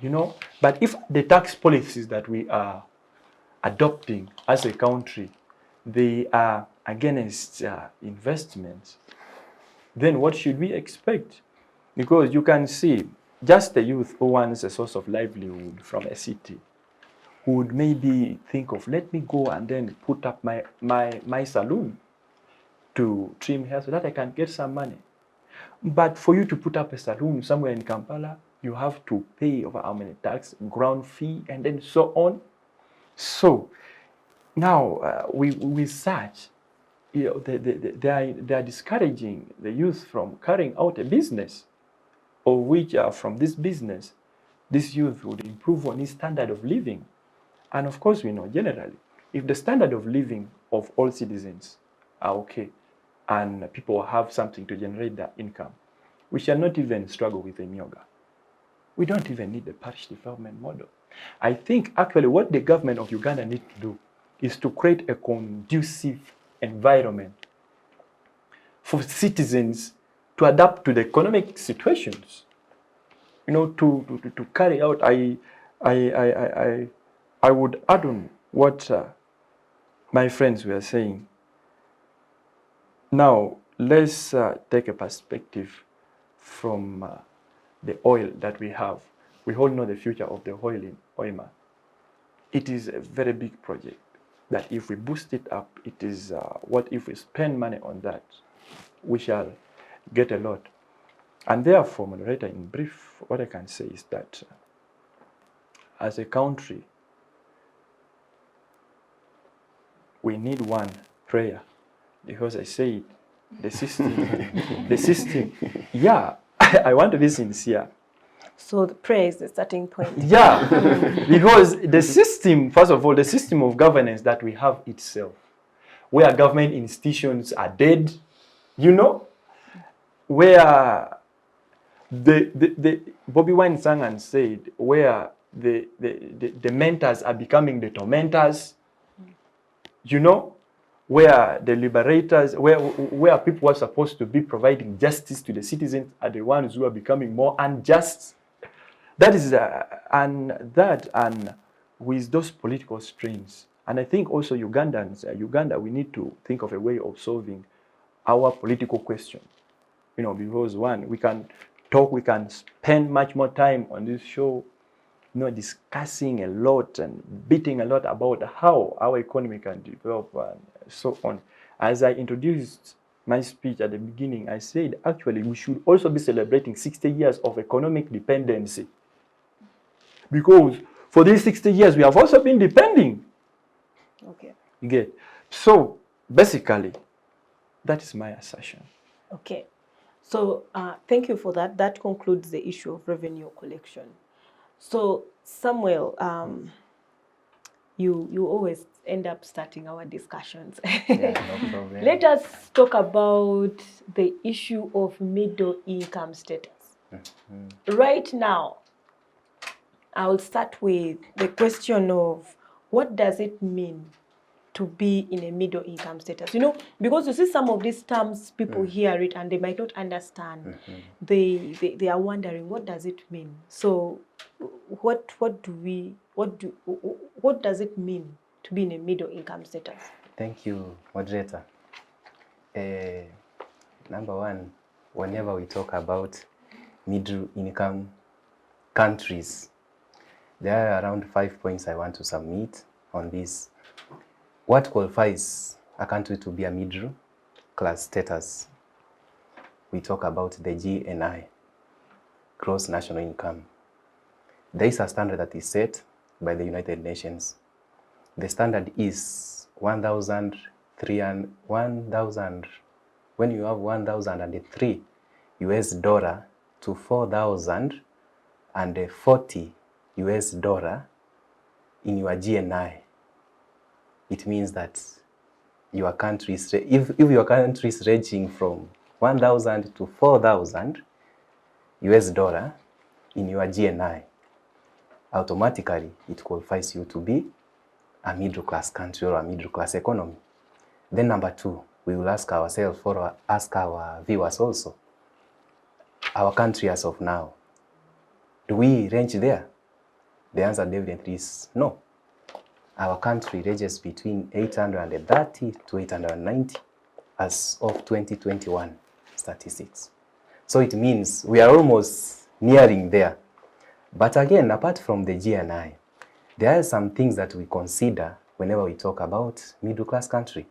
you know, but if the tax policies that we are adopting as a country, they are against investments, then what should we expect? Because you can see just the youth who wants a source of livelihood from a city would maybe think of, let me go and then put up my saloon to trim hair so that I can get some money. But for you to put up a saloon somewhere in Kampala, you have to pay over how many tax, ground fee, and then so on. So now with such, you know, they are discouraging the youth from carrying out a business, of which from this business, this youth would improve on his standard of living. And of course, we know generally, if the standard of living of all citizens are okay, and people have something to generate their income, we shall not even struggle with the myoga. We don't even need the parish development model. I think actually what the government of Uganda needs to do is to create a conducive environment for citizens to adapt to the economic situations. You know, to carry out. I would add on what my friends were saying. Now, let's take a perspective from the oil that we have. We all know the future of the oil in Oima. It is a very big project that if we boost it up, it is what if we spend money on that, we shall get a lot. And therefore, moderator, in brief, what I can say is that as a country, we need one prayer, because I say it, the system, yeah, I want to be sincere.
So the prayer is the starting point.
Yeah, because the system, first of all, the system of governance that we have itself, where government institutions are dead, you know, where the Bobby Wine sang and said, where the mentors are becoming the tormentors, you know, where the liberators, where people are supposed to be providing justice to the citizens are the ones who are becoming more unjust. That is, and with those political strains. And I think also Uganda, we need to think of a way of solving our political question. You know, because one, we can talk, we can spend much more time on this show, you know, discussing a lot and beating a lot about how our economy can develop and so on. As I introduced my speech at the beginning, I said actually we should also be celebrating 60 years of economic dependency. Because for these 60 years, we have also been depending.
Okay.
You get? So basically, that is my assertion.
Okay. So thank you for that. That concludes the issue of revenue collection. So Samuel, you always end up starting our discussions.
Yeah, no problem.
Let us talk about the issue of middle income status.
Mm-hmm.
Right now, I'll start with the question of what does it mean to be in a middle income status? You know, because you see some of these terms, people hear it and they might not understand. Mm-hmm. They are wondering, what does it mean? So what does it mean to be in a middle income status?
Thank you, moderator. Number one, whenever we talk about middle income countries, there are around 5 points I want to submit on this. What qualifies a country to be a middle class status? We talk about the GNI, gross national income. There is a standard that is set by the United Nations. The standard is 1,003, when you have 1,003 US dollar to 4,040 US dollar in your GNI. It means that your country is, if your country is ranging from 1,000 to 4,000 US dollar in your GNI, automatically it qualifies you to be a middle class country or a middle class economy. Then number two, we will ask ourselves, ask our viewers also, our country as of now, do we range there? The answer definitely is no. Our country ranges between 830 to 890 as of 2021 statistics. So it means we are almost nearing there. But again, apart from the GNI, there are some things that we consider whenever we talk about middle class country.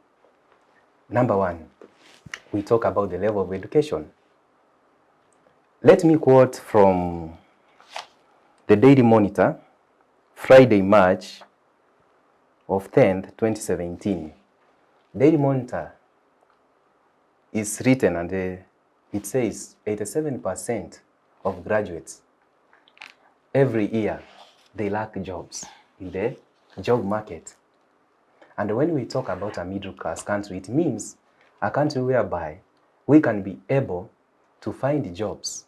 Number one, we talk about the level of education. Let me quote from the Daily Monitor, Friday, March of 10th, 2017. Daily Monitor is written and it says 87% of graduates every year, they lack jobs in the job market. And when we talk about a middle class country, it means a country whereby we can be able to find jobs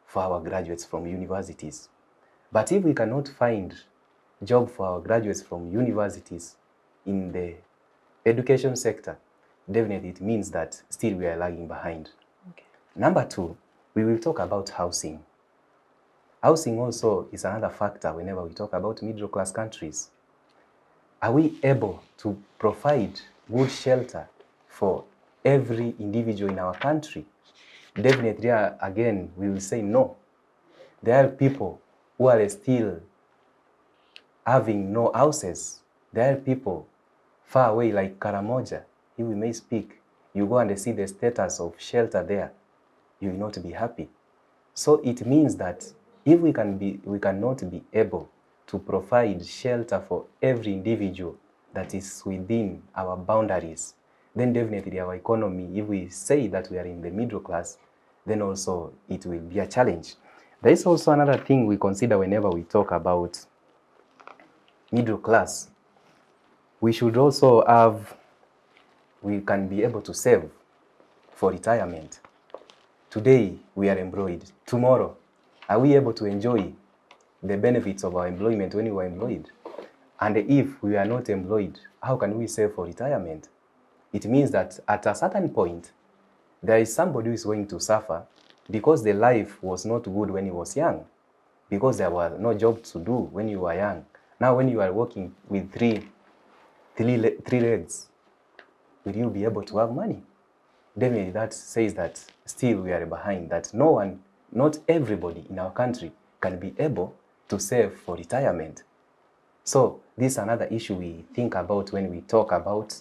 for our graduates from universities. But if we cannot find job for our graduates from universities in the education sector, definitely it means that still we are lagging behind.
Okay.
Number two, we will talk about housing. Housing also is another factor whenever we talk about middle class countries. Are we able to provide good shelter for every individual in our country? Definitely, again, we will say no. There are people who are still having no houses. There are people far away like Karamoja. If we may speak, you go and see the status of shelter there, you will not be happy. So it means that if we cannot be able to provide shelter for every individual that is within our boundaries, then definitely our economy, if we say that we are in the middle class, then also it will be a challenge. There is also another thing we consider whenever we talk about middle class. We should also we can be able to save for retirement. Today, we are employed. Tomorrow, are we able to enjoy the benefits of our employment when we were employed? And if we are not employed, how can we save for retirement? It means that at a certain point, there is somebody who is going to suffer because the life was not good when he was young, because there was no job to do when you were young. Now, when you are working with three legs, will you be able to have money? Definitely, that says that still we are behind, that not everybody in our country can be able to save for retirement. So this is another issue we think about when we talk about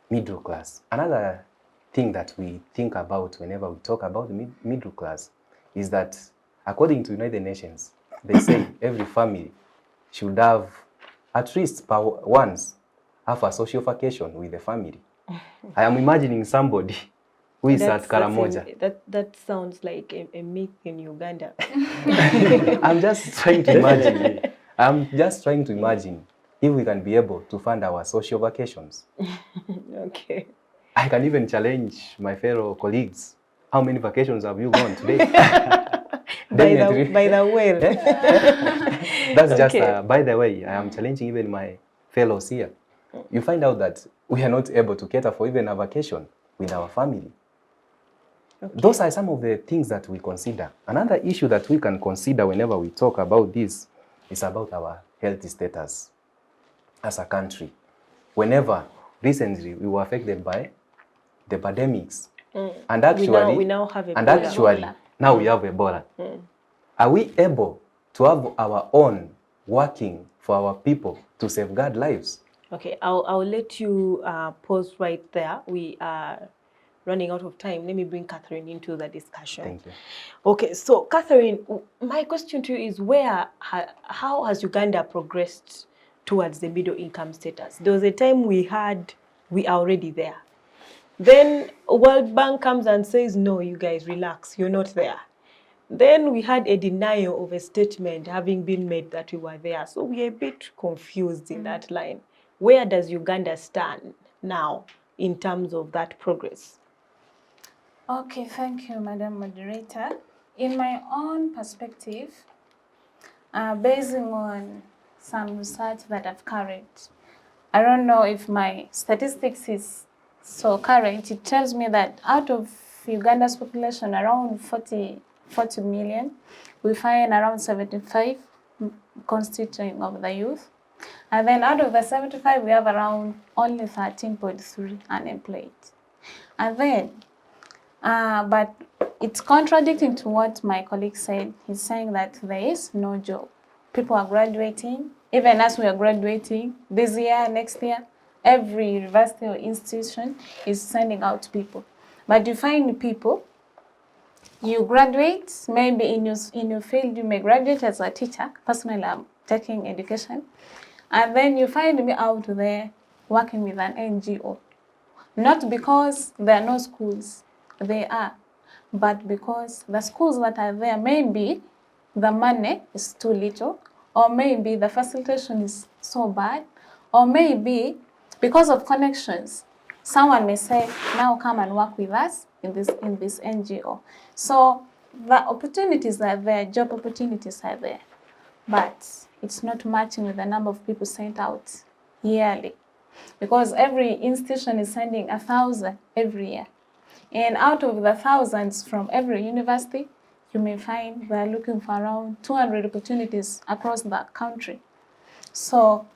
middle class. Another thing that we think about whenever we talk about middle class is that according to United Nations, they say every family should have at least once have a social vacation with the family. I am imagining somebody who is at Karamoja.
That sounds like a myth in Uganda.
I'm just trying to imagine. If we can be able to fund our social vacations.
Okay.
I can even challenge my fellow colleagues. How many vacations have you gone today?
by the well.
That's just,
okay.
By the way, I am challenging even my fellows here. You find out that we are not able to cater for even a vacation with our family. Okay. Those are some of the things that we consider. Another issue that we can consider whenever we talk about this is about our health status as a country. Whenever recently we were affected by the pandemics, and actually
we now have Ebola.
And actually now we have Ebola. Are we able to have our own working for our people to safeguard lives?
Okay, I'll let you pause right there. We are running out of time. Let me bring Catherine into the discussion.
Thank you.
Okay, so Catherine, my question to you is how has Uganda progressed towards the middle income status? There was a time we are already there. Then World Bank comes and says, no, you guys relax, you're not there. Then we had a denial of a statement having been made that we were there. So we are a bit confused in that line. Where does Uganda stand now in terms of that progress?
Okay, thank you, Madam Moderator. In my own perspective, basing on some research that I've carried, I don't know if my statistics is So current, it tells me that out of Uganda's population, around 40 million, we find around 75 constituting of the youth. And then out of the 75, we have around only 13.3 unemployed. And then, but it's contradicting to what my colleague said. He's saying that there is no job. People are graduating, even as we are graduating this year, next year, every university or institution is sending out people. But you find people, you graduate, maybe in your field, you may graduate as a teacher. Personally, I'm taking education. And then you find me out there working with an NGO. Not because there are no schools, they are, but because the schools that are there, maybe the money is too little, or maybe the facilitation is so bad, or maybe because of connections, someone may say, now come and work with us in this NGO. So the opportunities are there, job opportunities are there, but it's not matching with the number of people sent out yearly. Because every institution is sending 1,000 every year. And out of the thousands from every university, you may find they're looking for around 200 opportunities across the country. So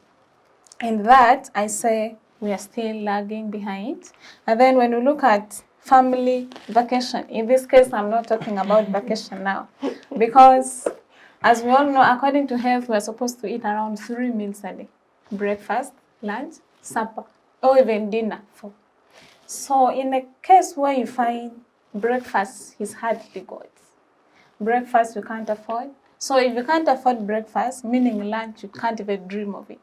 in that, I say we are still lagging behind. And then when we look at family vacation, in this case, I'm not talking about vacation now, because as we all know, according to health, we're supposed to eat around 3 meals a day: breakfast, lunch, supper, or even dinner. So in a case where you find breakfast is hardly got, breakfast you can't afford. So if you can't afford breakfast, meaning lunch, you can't even dream of it.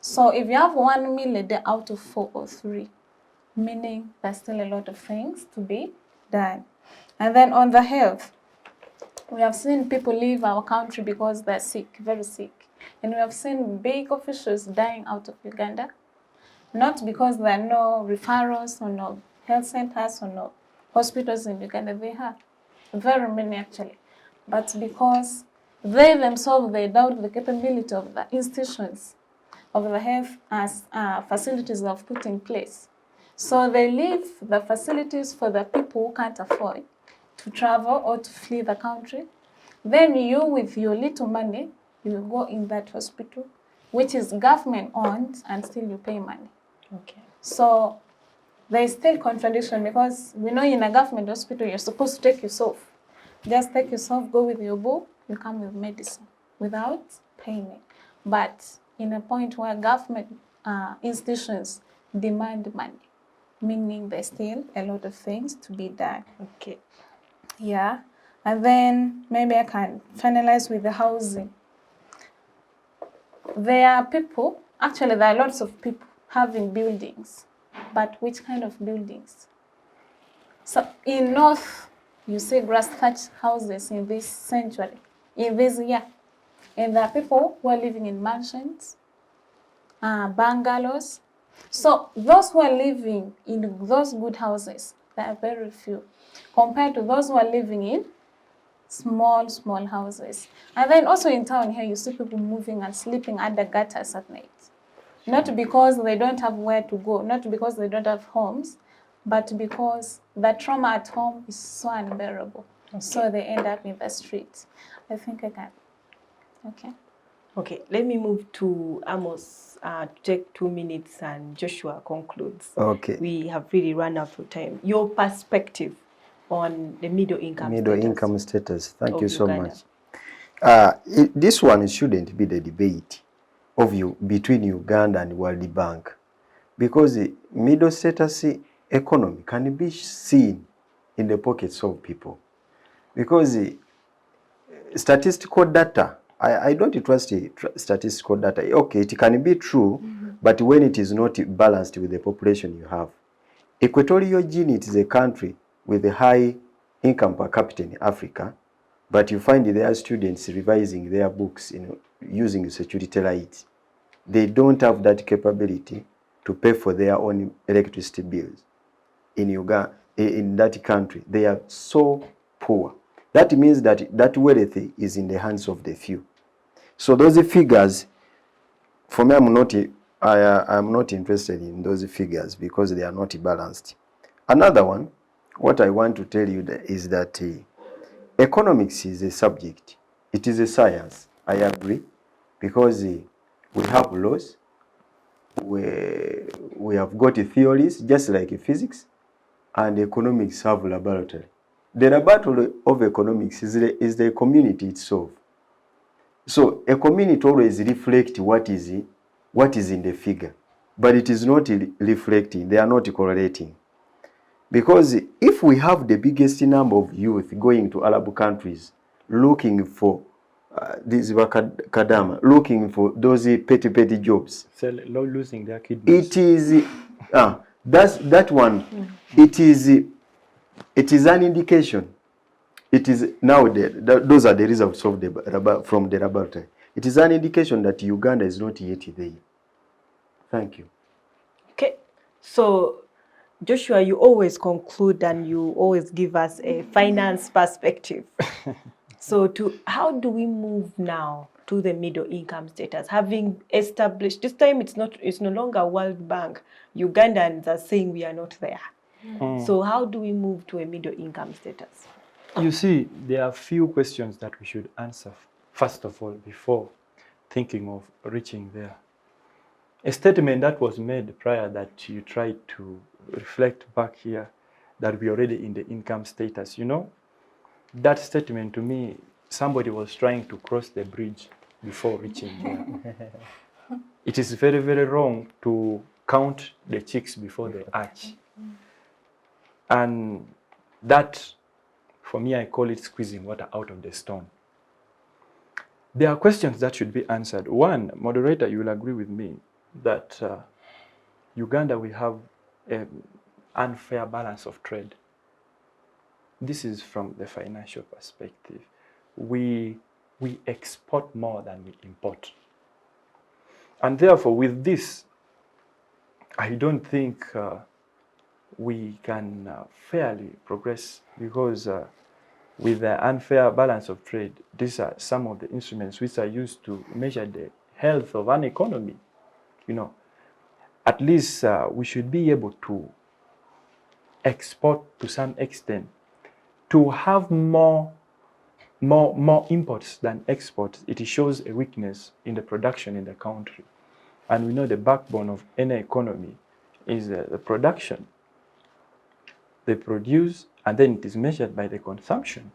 So if you have 1 meal a day out of 4 or 3, meaning there's still a lot of things to be done. And then on the health, we have seen people leave our country because they're sick, very sick. And we have seen big officials dying out of Uganda, not because there are no referrals or no health centers or no hospitals in Uganda. They have very many actually, but because they themselves, they doubt the capability of the institutions of the health as facilities they have put in place. So they leave the facilities for the people who can't afford to travel or to flee the country. Then you, with your little money, you will go in that hospital, which is government owned, and still you pay money.
Okay.
So there is still contradiction, because we know in a government hospital you're supposed to take yourself. Just take yourself, go with your book, you come with medicine without payment. But in a point where government institutions demand money, meaning there's still a lot of things to be done.
Okay.
Yeah. And then maybe I can finalize with the housing. There are people, actually there are lots of people having buildings, but which kind of buildings? So in North, you see grass thatched houses in this century, in this year. And there are people who are living in mansions, bungalows. So those who are living in those good houses, there are very few, compared to those who are living in small houses. And then also in town here, you see people moving and sleeping under gutters at night. Not because they don't have where to go, not because they don't have homes, but because the trauma at home is so unbearable. Okay. So they end up in the streets. I think I can. Okay.
Okay, let me move to Amos to take 2 minutes, and Joshua concludes.
Okay.
We have really run out of time. Your perspective on the middle income
status. Thank you so
Uganda.
much. This one shouldn't be the debate between Uganda and World Bank, because the middle status economy can be seen in the pockets of people. Because statistical data, I don't trust statistical data. Okay, it can be true, but when it is not balanced with the population you have. Equatorial Guinea is a country with a high income per capita in Africa, but you find their students revising their books using security lights. They don't have that capability to pay for their own electricity bills. In Uganda, in that country, they are so poor. That means that wealth is in the hands of the few. So those figures, for me, I'm not I'm not interested in those figures because they are not balanced. Another one, what I want to tell you is that economics is a subject. It is a science. I agree, because we have laws, we have got theories, just like physics, and economics have laboratory. The laboratory of economics is the community itself. So a community always reflects what is in the figure, but it is not reflecting, they are not correlating. Because if we have the biggest number of youth going to Arab countries looking for kadama, looking for those petty jobs,
losing their kidneys.
it is that one. It is an indication. It is now those are the results from the laboratory. It is an indication that Uganda is not yet there. Thank you.
Okay, so Joshua, you always conclude and you always give us a finance perspective. So how do we move now to the middle income status? Having established, this time it's no longer World Bank. Ugandans are saying we are not there. So how do we move to a middle income status?
You see, there are few questions that we should answer, first of all, before thinking of reaching there. A statement that was made prior that you tried to reflect back here, that we're already in the income status, you know, that statement to me, somebody was trying to cross the bridge before reaching there. It is very, very wrong to count the chicks before they hatch. And that, for me, I call it squeezing water out of the stone. There are questions that should be answered. One, moderator, you will agree with me that Uganda, we have an unfair balance of trade. This is from the financial perspective. We export more than we import. And therefore, with this, I don't think we can fairly progress, because with the unfair balance of trade, these are some of the instruments which are used to measure the health of an economy. You know, at least we should be able to export to some extent. To have more imports than exports, it shows a weakness in the production in the country. And we know the backbone of any economy is the production. They produce, and then it is measured by the consumption.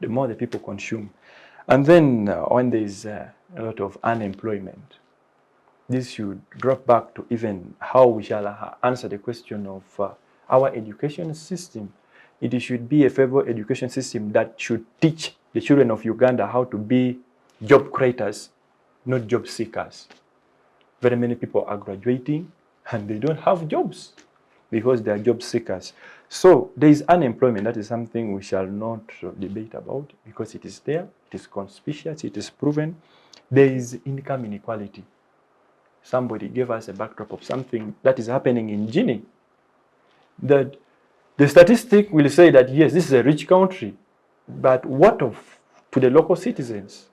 The more the people consume. And then when there is a lot of unemployment, this should drop back to even how we shall answer the question of our education system. It should be a favorable education system that should teach the children of Uganda how to be job creators, not job seekers. Very many people are graduating and they don't have jobs because they are job seekers. So there is unemployment. That is something we shall not debate about, because it is there, it is conspicuous, it is proven. There is income inequality. Somebody gave us a backdrop of something that is happening in Guinea. That the statistic will say that yes, this is a rich country, but what to the local citizens?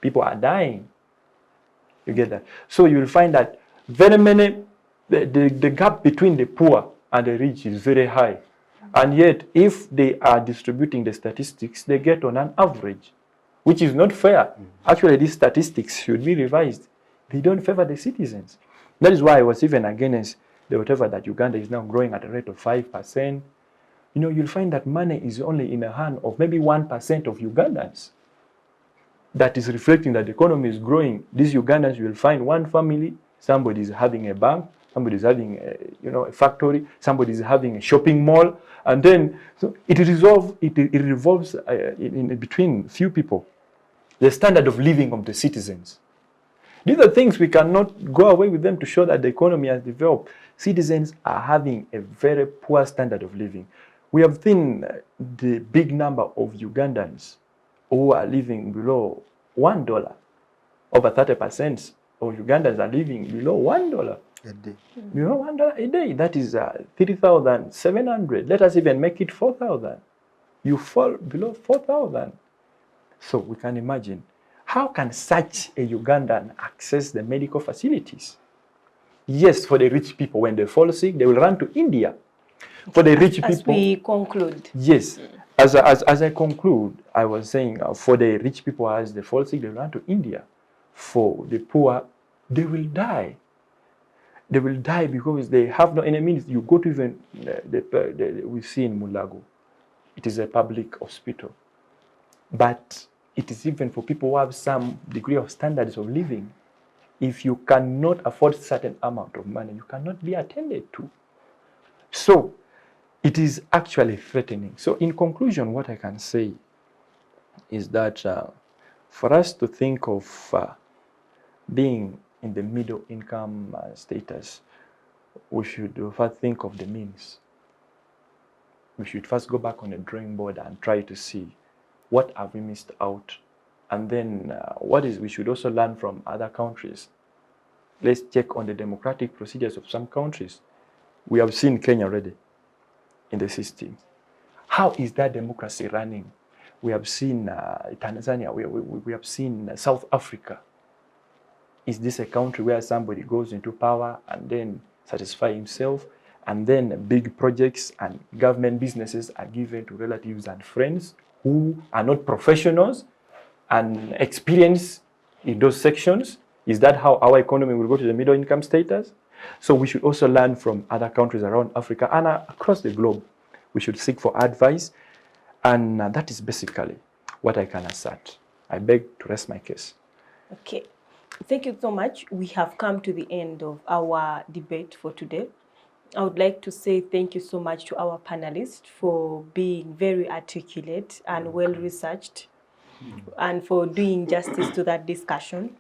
People are dying. You get that? So you will find that very many, the gap between the poor and the rich is very high. And yet, if they are distributing the statistics, they get on an average, which is not fair. Actually, these statistics should be revised. They don't favor the citizens. That is why I was even against the whatever that Uganda is now growing at a rate of 5%. You know, you'll find that money is only in the hand of maybe 1% of Ugandans. That is reflecting that the economy is growing. These Ugandans, you will find one family, somebody is having a bank, somebody is having a factory, somebody is having a shopping mall, and then so it revolves in between few people. The standard of living of the citizens. These are things we cannot go away with them to show that the economy has developed. Citizens are having a very poor standard of living. We have seen the big number of Ugandans who are living below $1. Over 30% of Ugandans are living below $1
a day.
Below $1 a day. That is 3,700. Let us even make it 4,000. You fall below 4,000. So we can imagine, how can such a Ugandan access the medical facilities? Yes, for the rich people, when they fall sick, they will run to India. For the rich
As
people,
we conclude.
yes. As I conclude, I was saying for the rich people, as they fall sick, they will run to India. For the poor, they will die. They will die because they have no enemies. You go to even we see in Mulago, it is a public hospital, but it is even for people who have some degree of standards of living. If you cannot afford certain amount of money, you cannot be attended to. So it is actually threatening. So in conclusion, what I can say is that for us to think of being in the middle income status, we should first think of the means. We should first go back on the drawing board and try to see what have we missed out. And then we should also learn from other countries. Let's check on the democratic procedures of some countries. We have seen Kenya already in the system. How is that democracy running? We have seen Tanzania, we have seen South Africa. Is this a country where somebody goes into power and then satisfy himself, and then big projects and government businesses are given to relatives and friends who are not professionals and experienced in those sections? Is that how our economy will go to the middle income status? So we should also learn from other countries around Africa and across the globe. We should seek for advice, and that is basically what I can assert. I beg to rest my case.
Okay. Thank you so much. We have come to the end of our debate for today. I would like to say thank you so much to our panelists for being very articulate and well-researched and for doing justice to that discussion.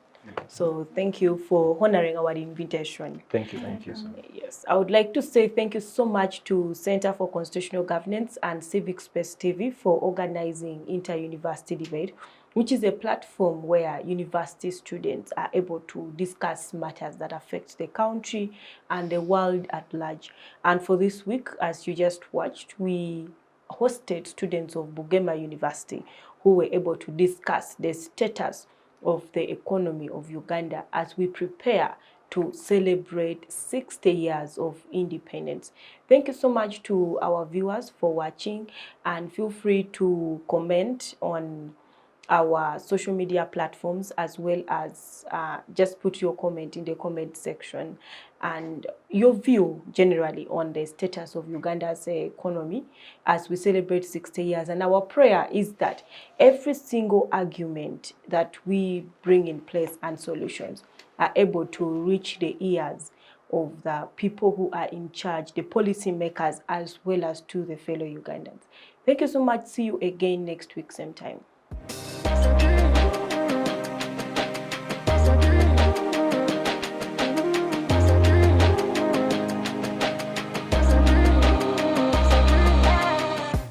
So thank you for honoring our invitation.
Thank you so much.
Yes, I would like to say thank you so much to Center for Constitutional Governance and Civic Space TV for organizing Inter-University Debate, which is a platform where university students are able to discuss matters that affect the country and the world at large. And for this week, as you just watched, we hosted students of Bugema University who were able to discuss the status of the economy of Uganda as we prepare to celebrate 60 years of independence. Thank you so much to our viewers for watching, and feel free to comment on our social media platforms, as well as just put your comment in the comment section and your view generally on the status of Uganda's economy as we celebrate 60 years. And our prayer is that every single argument that we bring in place and solutions are able to reach the ears of the people who are in charge, the policy makers, as well as to the fellow Ugandans. Thank you so much. See you again next week, same time.